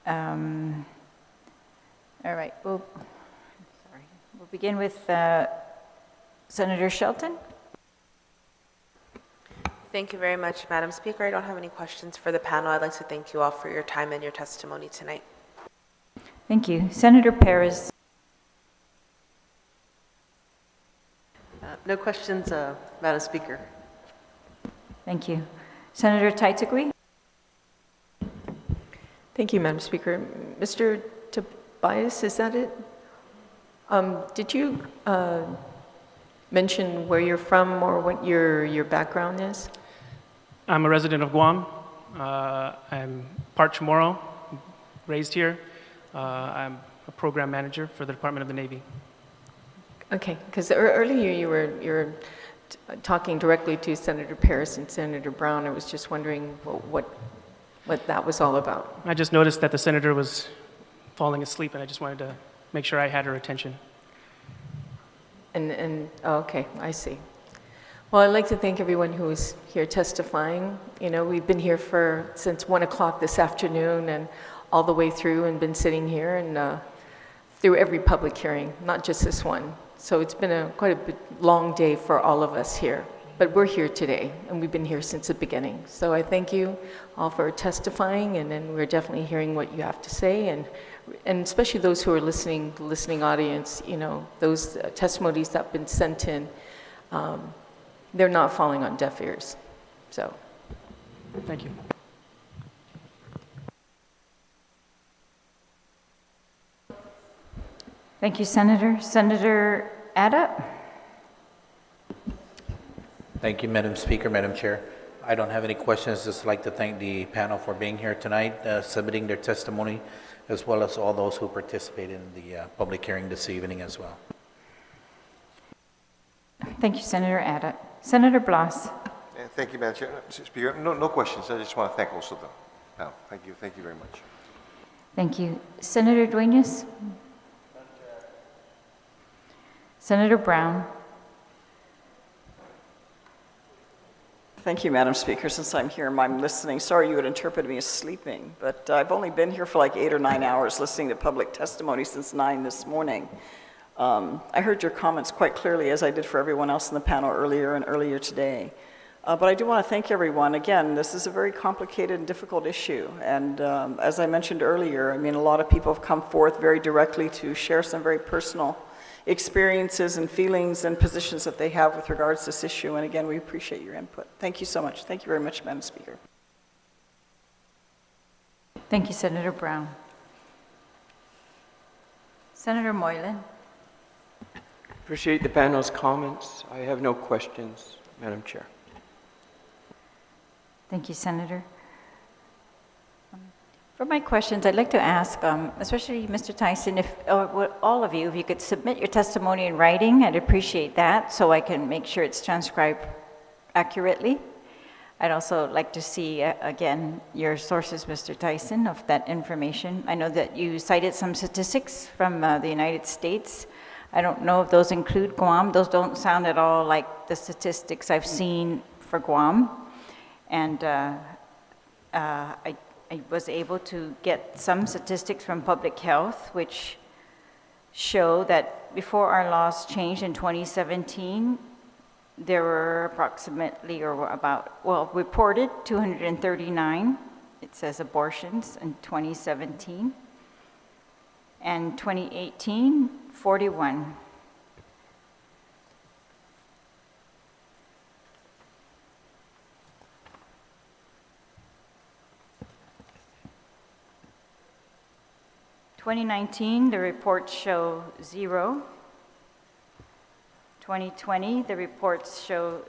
All right, we'll begin with Senator Shelton. Thank you very much, Madam Speaker. I don't have any questions for the panel. I'd like to thank you all for your time and your testimony tonight. Thank you. Senator Perez. No questions, Madam Speaker. Thank you. Senator Taitagui. Thank you, Madam Speaker. Mr. Tobias, is that it? Did you mention where you're from or what your background is? I'm a resident of Guam. I'm part Chamorro, raised here. I'm a program manager for the Department of the Navy. Okay, because earlier you were talking directly to Senator Paris and Senator Brown, I was just wondering what that was all about. I just noticed that the senator was falling asleep, and I just wanted to make sure I had her attention. Okay, I see. Well, I'd like to thank everyone who is here testifying. You know, we've been here since 1 o'clock this afternoon and all the way through, and been sitting here and through every public hearing, not just this one. So it's been quite a long day for all of us here. But we're here today, and we've been here since the beginning. So I thank you all for testifying, and then we're definitely hearing what you have to say, and especially those who are listening, the listening audience, you know, those testimonies that have been sent in, they're not falling on deaf ears. So. Thank you. Thank you, Senator. Senator Ada? Thank you, Madam Speaker, Madam Chair. I don't have any questions. Just like to thank the panel for being here tonight, submitting their testimony, as well as all those who participated in the public hearing this evening as well. Thank you, Senator Ada. Senator Blas? Thank you, Madam Chair. Speaker, no questions. I just want to thank also the panel. Thank you very much. Thank you. Senator Dueñas? Senator Brown? Thank you, Madam Speaker. Since I'm here, I'm listening. Sorry you would interpret me as sleeping, but I've only been here for like 8 or 9 hours listening to public testimony since 9 this morning. I heard your comments quite clearly, as I did for everyone else in the panel earlier and earlier today. But I do want to thank everyone. Again, this is a very complicated and difficult issue. And as I mentioned earlier, I mean, a lot of people have come forth very directly to share some very personal experiences and feelings and positions that they have with regards to this issue. And again, we appreciate your input. Thank you so much. Thank you very much, Madam Speaker. Thank you, Senator Brown. Senator Moylan? Appreciate the panel's comments. I have no questions, Madam Chair. Thank you, Senator. For my questions, I'd like to ask, especially Mr. Tyson, or all of you, if you could submit your testimony in writing, I'd appreciate that, so I can make sure it's transcribed accurately. I'd also like to see, again, your sources, Mr. Tyson, of that information. I know that you cited some statistics from the United States. I don't know if those include Guam. Those don't sound at all like the statistics I've seen for Guam. And I was able to get some statistics from public health, which show that before our laws changed in 2017, there were approximately, or about, well, reported 239, it says, abortions in 2017. And 2018, 41. In 2019, the reports show 0. 2020, the reports show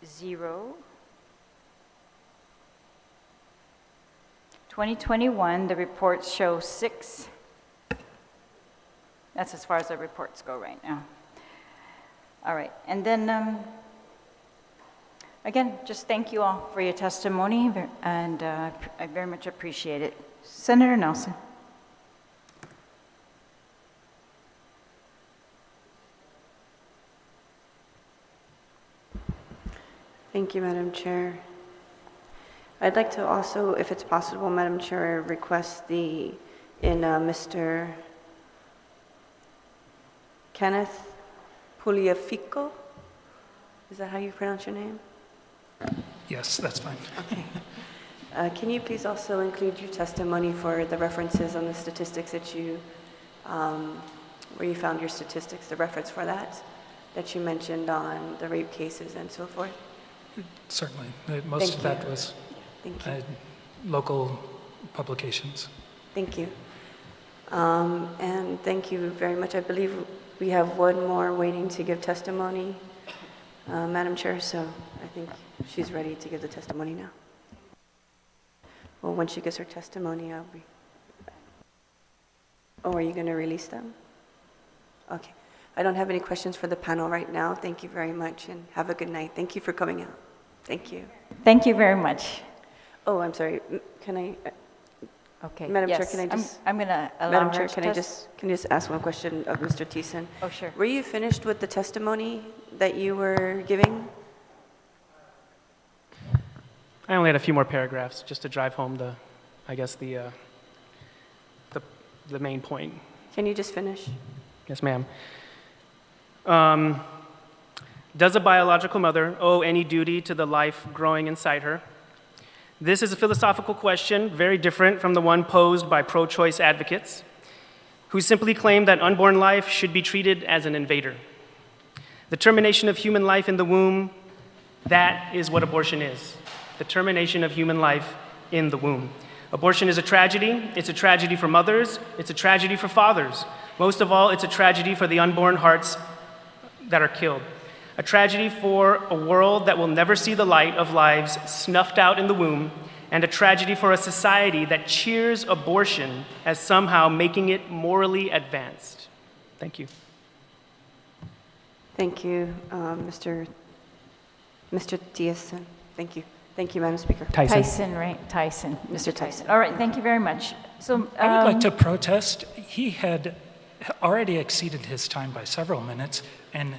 0. 2021, the reports show 6. That's as far as the reports go right now. All right, and then again, just thank you all for your testimony, and I very much appreciate it. Senator Nelson. Thank you, Madam Chair. I'd like to also, if it's possible, Madam Chair, request Mr. Kenneth Puliafico. Is that how you pronounce your name? Yes, that's fine. Okay. Can you please also include your testimony for the references on the statistics that you, where you found your statistics, the reference for that you mentioned on the rape cases and so forth? Certainly. Most of that was local publications. Thank you. And thank you very much. I believe we have one more waiting to give testimony, Madam Chair, so I think she's ready to give the testimony now. Well, when she gives her testimony, I'll be... Oh, are you going to release them? Okay. I don't have any questions for the panel right now. Thank you very much, and have a good night. Thank you for coming out. Thank you. Thank you very much. Oh, I'm sorry. Can I? Okay. Madam Chair, yes, can I just? I'm going to allow Madam her Chair, to can you just ask one question of Mr. Thiessen? Oh, sure. Were you finished with the testimony that you were giving? I only had a few more paragraphs just to drive home the main point. Can you just finish? Yes, ma'am. Does a biological mother owe any duty to the life growing inside her? This is a philosophical question, very different from the one posed by pro-choice advocates, who simply claim that unborn life should be treated as an invader. The termination of human life in the womb, that is what abortion is. The termination of human life in the womb. Abortion is a tragedy. It's a tragedy for mothers. It's a tragedy for fathers. Most of all, it's a tragedy for the unborn hearts that are killed. A tragedy for a world that will never see the light of lives snuffed out in the womb, and a tragedy for a society that cheers abortion as somehow making it morally advanced. Thank you. Thank you, Mr. Thiessen. Thank you. Thank you, Madam Speaker. Tyson, right? Tyson. Mr. Tyson. All right, thank you very much. So I would like to protest. He had already exceeded his time by several minutes, and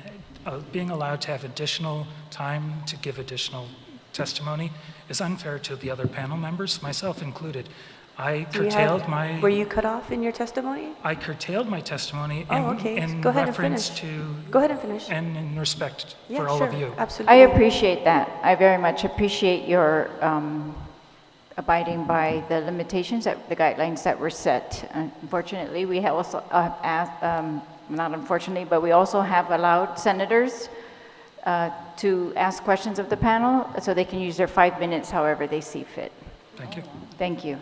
being allowed to have additional time to give additional testimony is unfair to the other panel members, myself included. I curtailed my... Were you cut off in your testimony? I curtailed my testimony in Go ahead reference and to... Go ahead and finish. And in respect Yeah, for all sure. of you. Absolutely. I appreciate that. I very much appreciate your abiding by the limitations, the guidelines that were set. Unfortunately, we have also not unfortunately, but we also have allowed senators to ask questions of the panel, so they can use their 5 minutes however they see fit. Thank you. Thank you.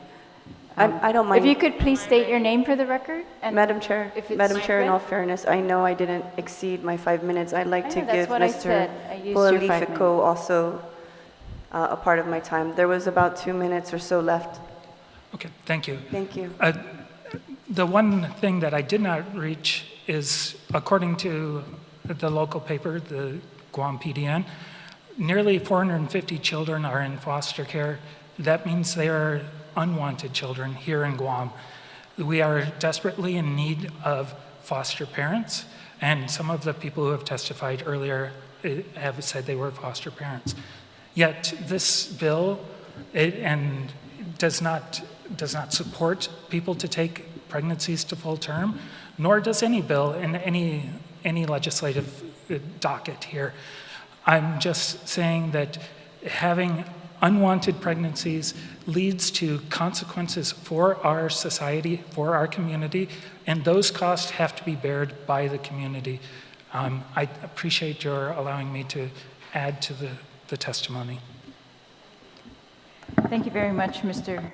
I don't mind. If you could please state your name for the record. And Madam Chair, if it's in all fairness, I know I didn't exceed my 5 minutes. I'd like to that's give what I Mr. said. I used your 5 minutes. Prolifico also a part of my time. There was about 2 minutes or so left. Okay, thank you. Thank you. The one thing that I did not reach is, according to the local paper, the Guam PDN, nearly 450 children are in foster care. That means they are unwanted children here in Guam. We are desperately in need of foster parents, and some of the people who have testified earlier have said they were foster parents. Yet this bill does not support people to take pregnancies to full term, nor does any bill in any legislative docket here. I'm just saying that having unwanted pregnancies leads to consequences for our society, for our community, and those costs have to be bared by the community. I appreciate your allowing me to add to the testimony. Thank you very much, Mr.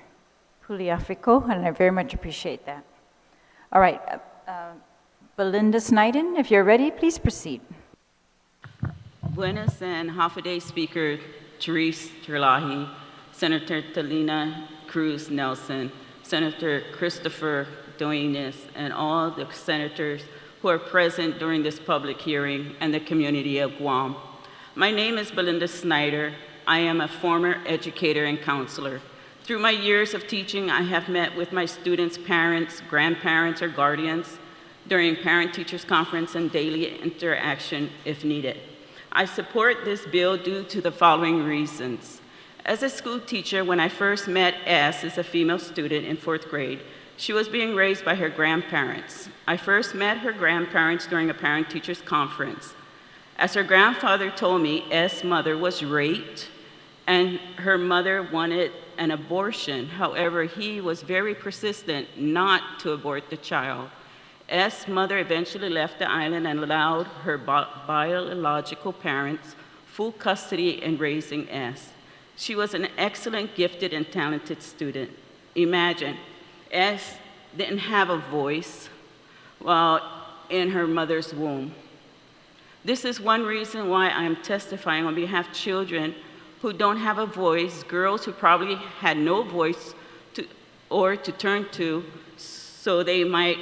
Puliafico, and I very much appreciate that. All right, Belinda Sniden, if you're ready, please proceed. Buenas and half-a-day Speaker Therese, Terlaje, Senator Telena, Cruz, Nelson, Senator Christopher, Dueñas, and all the senators who are present during this public hearing and the community of Guam. My name is Belinda Snyder. I am a former educator and counselor. Through my years of teaching, I have met with my students' parents, grandparents, or guardians during parent-teachers conference and daily interaction if needed. I support this bill due to the following reasons. As a school teacher, when I first met S as a female student in 4th grade, she was being raised by her grandparents. I first met her grandparents during a parent-teachers conference. As her grandfather told me, S' mother was raped and her mother wanted an abortion. However, he was very persistent not to abort the child. S' mother eventually left the island and allowed her biological parents full custody in raising S. She was an excellent, gifted, and talented student. Imagine, S didn't have a voice while in her mother's womb. This is one reason why I'm testifying on behalf of children who don't have a voice, girls who probably had no voice to turn to, so they might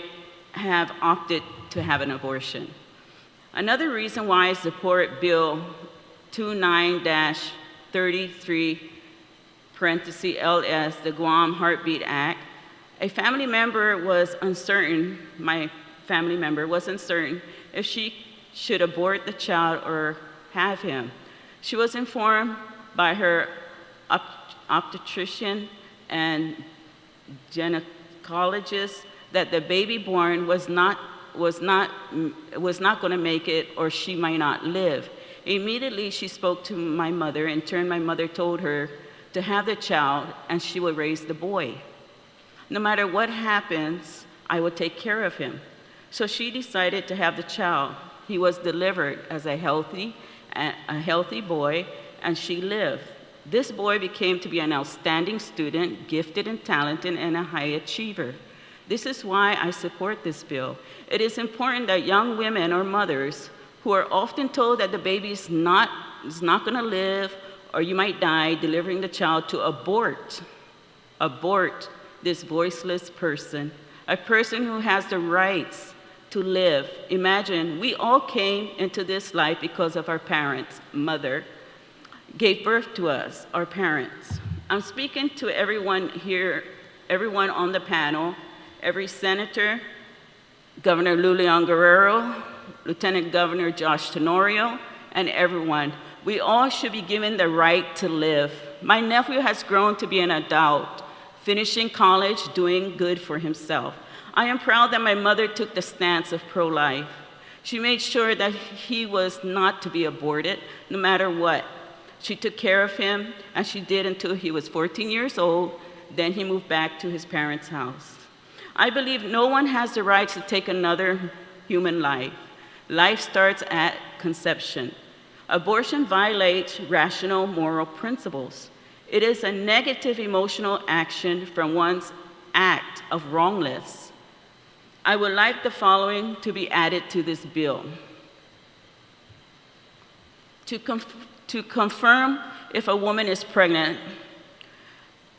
have opted to have an abortion. Another reason why I support Bill 29-33, parenthesis LS, the Guam Heartbeat Act, a family member was uncertain, my family member was uncertain if she should abort the child or have him. She was informed by her obstetrician and gynecologist that the baby born was not going to make it, or she might not live. Immediately, she spoke to my mother. In turn, my mother told her to have the child, and she would raise the boy. No matter what happens, I would take care of him. So she decided to have the child. He was delivered as a healthy boy, and she lived. This boy became to be an outstanding student, gifted and talented, and a high achiever. This is why I support this bill. It is important that young women or mothers who are often told that the baby is not going to live or you might die delivering the child to abort this voiceless person, a person who has the rights to live. Imagine, we all came into this life because of our parents. Mother gave birth to us, our parents. I'm speaking to everyone here, everyone on the panel, every senator, Governor Lulian Guerrero, Lieutenant Governor Josh Tenorio, and everyone. We all should be given the right to live. My nephew has grown to be an adult, finishing college, doing good for himself. I am proud that my mother took the stance of pro-life. She made sure that he was not to be aborted, no matter what. She took care of him, and she did until he was 14 years old. Then he moved back to his parents' house. I believe no one has the right to take another human life. Life starts at conception. Abortion violates rational moral principles. It is a negative emotional action from one's act of wrongness. I would like the following to be added to this bill. To confirm if a woman is pregnant,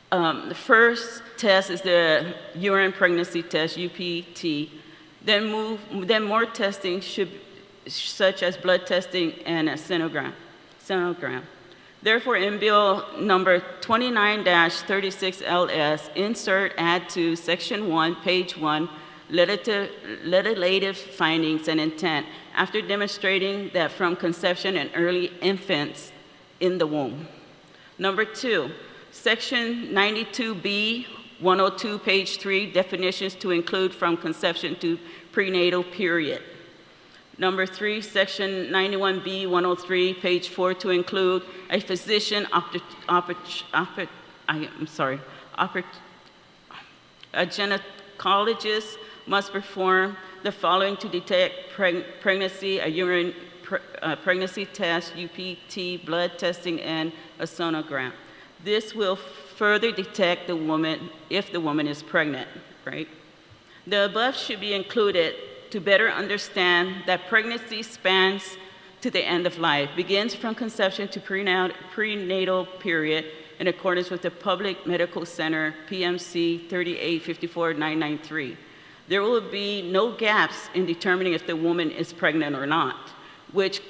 the first test is the urine pregnancy test, UPT. Then more testing such as blood testing and a sonogram. Therefore, in Bill number 29-36 LS, insert add to Section 1, page 1, legislative findings and intent after demonstrating that from conception and early infants in the womb. Number 2, Section 92B, 102, page 3, definitions to include from conception to prenatal period. Number 3, Section 91B, 103, page 4, to include a physician, a gynecologist must perform the following to detect pregnancy: a urine pregnancy test, UPT, blood testing, and a sonogram. This will further detect the woman if the woman is pregnant, right? The above should be included to better understand that pregnancy spans to the end of life, begins from conception to prenatal period in accordance with the Public Medical Center PMC 3854993. There will be no gaps in determining if the woman is pregnant or not, which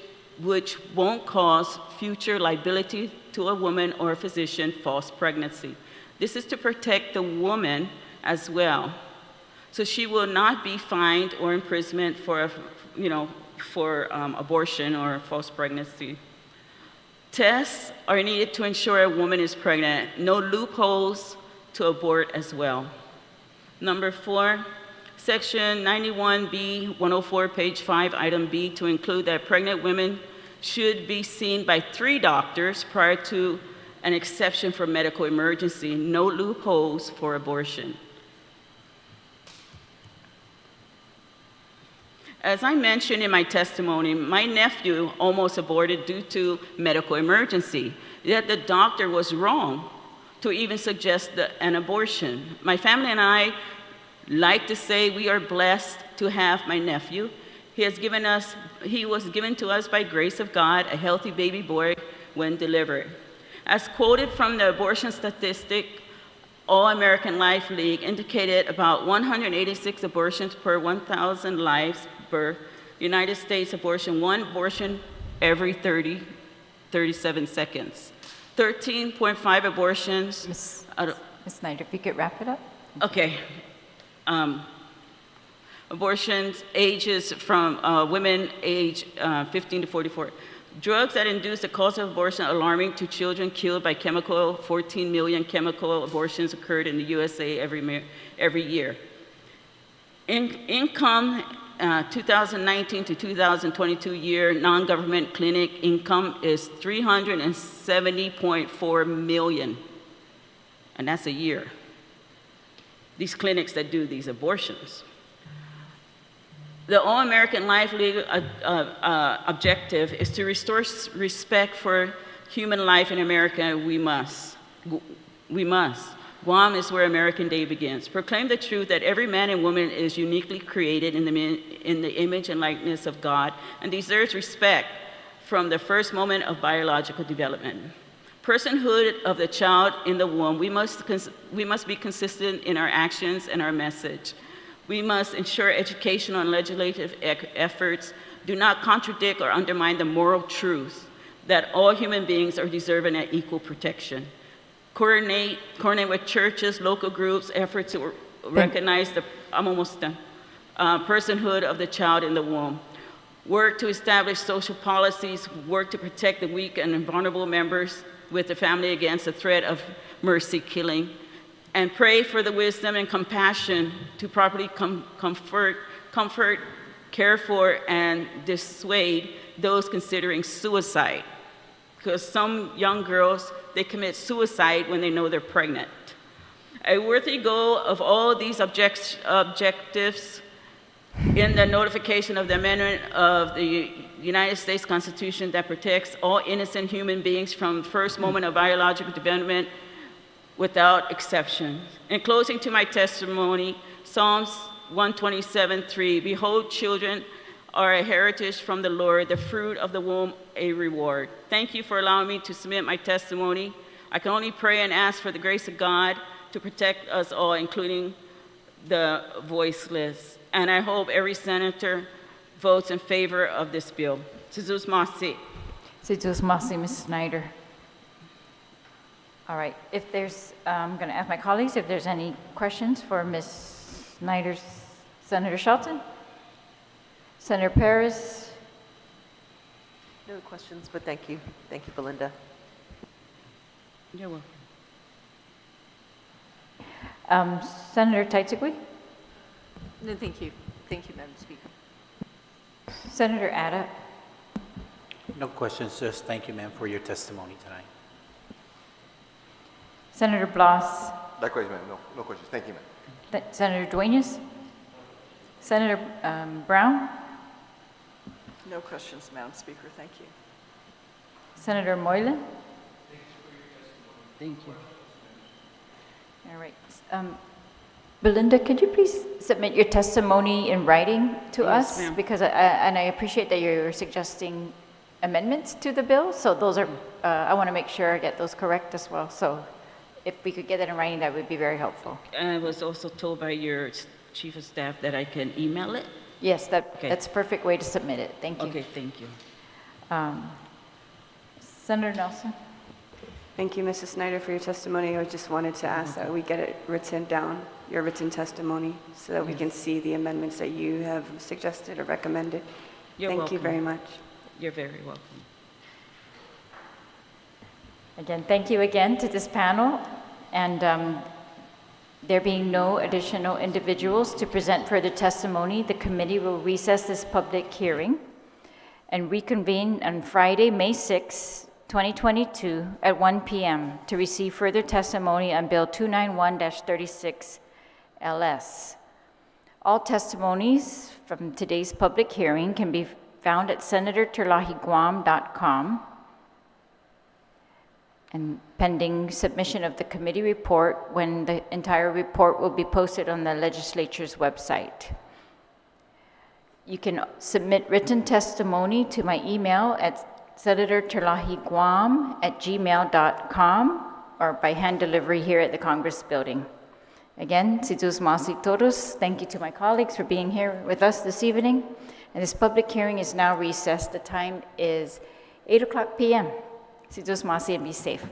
won't cause future liability to a woman or a physician false pregnancy. This is to protect the woman as well, so she will not be fined or imprisoned for abortion or false pregnancy. Tests are needed to ensure a woman is pregnant. No loopholes to abort as well. Number 4, Section 91B, 104, page 5, item B, to include that pregnant women should be seen by 3 doctors prior to an exception for medical emergency. No loopholes for abortion. As I mentioned in my testimony, my nephew almost aborted due to medical emergency, yet the doctor was wrong to even suggest an abortion. My family and I like to say we are blessed to have my nephew. He was given to us by grace of God, a healthy baby boy when delivered. As quoted from the abortion statistic, All American Life League indicated about 186 abortions per 1,000 lives birth United States abortion, 1 abortion every 37 seconds. 13.5 abortions. Ms. Snyder, if you could wrap it up. Okay. Abortions ages from women age 15 to 44. Drugs that induce the cause of abortion alarming to children killed by chemical. 14 million chemical abortions occurred in the USA every year. Income 2019 to 2022 year non-government clinic income is $370.4 million, and that's a year. These clinics that do these abortions. The All-American Life legal objective is to restore respect for human life in America. We must. Guam is where American Day begins. Proclaim the truth that every man and woman is uniquely created in the image and likeness of God and deserves respect from the first moment of biological development. Personhood of the child in the womb, we must be consistent in our actions and our message. We must ensure educational and legislative efforts do not contradict or undermine the moral truth that all human beings are deserving of equal protection. Coordinate with churches, local groups, efforts to recognize the, I'm almost done, personhood of the child in the womb. Work to establish social policies, work to protect the weak and vulnerable members with the family against the threat of mercy killing, and pray for the wisdom and compassion to properly comfort, care for, and dissuade those considering suicide. Because some young girls, they commit suicide when they know they're pregnant. A worthy goal of all these objectives in the notification of the amendment of the United States Constitution that protects all innocent human beings from the first moment of biological development without exception. In closing to my testimony, Psalms 127:3, behold, children are a heritage from the Lord, the fruit of the womb a reward. Thank you for allowing me to submit my testimony. I can only pray and ask for the grace of God to protect us all, including the voiceless. And I hope every senator votes in favor of this bill. Jesus Masi. Jesus Masi, Ms. Snyder. All right, if there's, I'm going to ask my colleagues if there's any questions for Ms. Snyder's, Senator Shelton, Senator Perez. No questions, but thank you. Thank you, Belinda. You're welcome. Senator Teitzigui, No, thank you. Thank you, Madam Speaker. Senator Ada, No questions, just thank you, ma'am, for your testimony tonight. Senator Blas, Likewise, ma'am. No questions. Thank you, ma'am. Senator Dueñas, Senator Brown, No questions, Madam Speaker. Thank you. Senator Moylan. Thank you. All right. Belinda, could you please submit your testimony in writing to Yes, us? ma'am. Because I appreciate that you're suggesting amendments to the bill. So those are, I want to make sure I get those correct as well. So if we could get that in writing, that would be very helpful. I was also told by your chief of staff that I can email it. Yes, Okay. that's a perfect way to submit it. Thank you. Okay, thank you. Senator Nelson. Thank you, Mrs. Snyder, for your testimony. I just wanted to ask that we get it written down, your written testimony, so that we can see the amendments that you have suggested or recommended. You're Thank welcome. you very much. You're very welcome. Again, thank you again to this panel. And there being no additional individuals to present further testimony, the committee will recess this public hearing and reconvene on Friday, May 6, 2022 at 1 p.m. to receive further testimony on Bill 291-36 LS. All testimonies from today's public hearing can be found at senatorterlajeguam.com. And pending submission of the committee report, when the entire report will be posted on the legislature's website. You can submit written testimony to my email at senatorterlajeguam@gmail.com or by hand delivery here at the Congress building. Again, si tus mas y todos, thank you to my colleagues for being here with us this evening. And this public hearing is now recessed. The time is 8 o'clock p.m. Si Dios masi and be safe.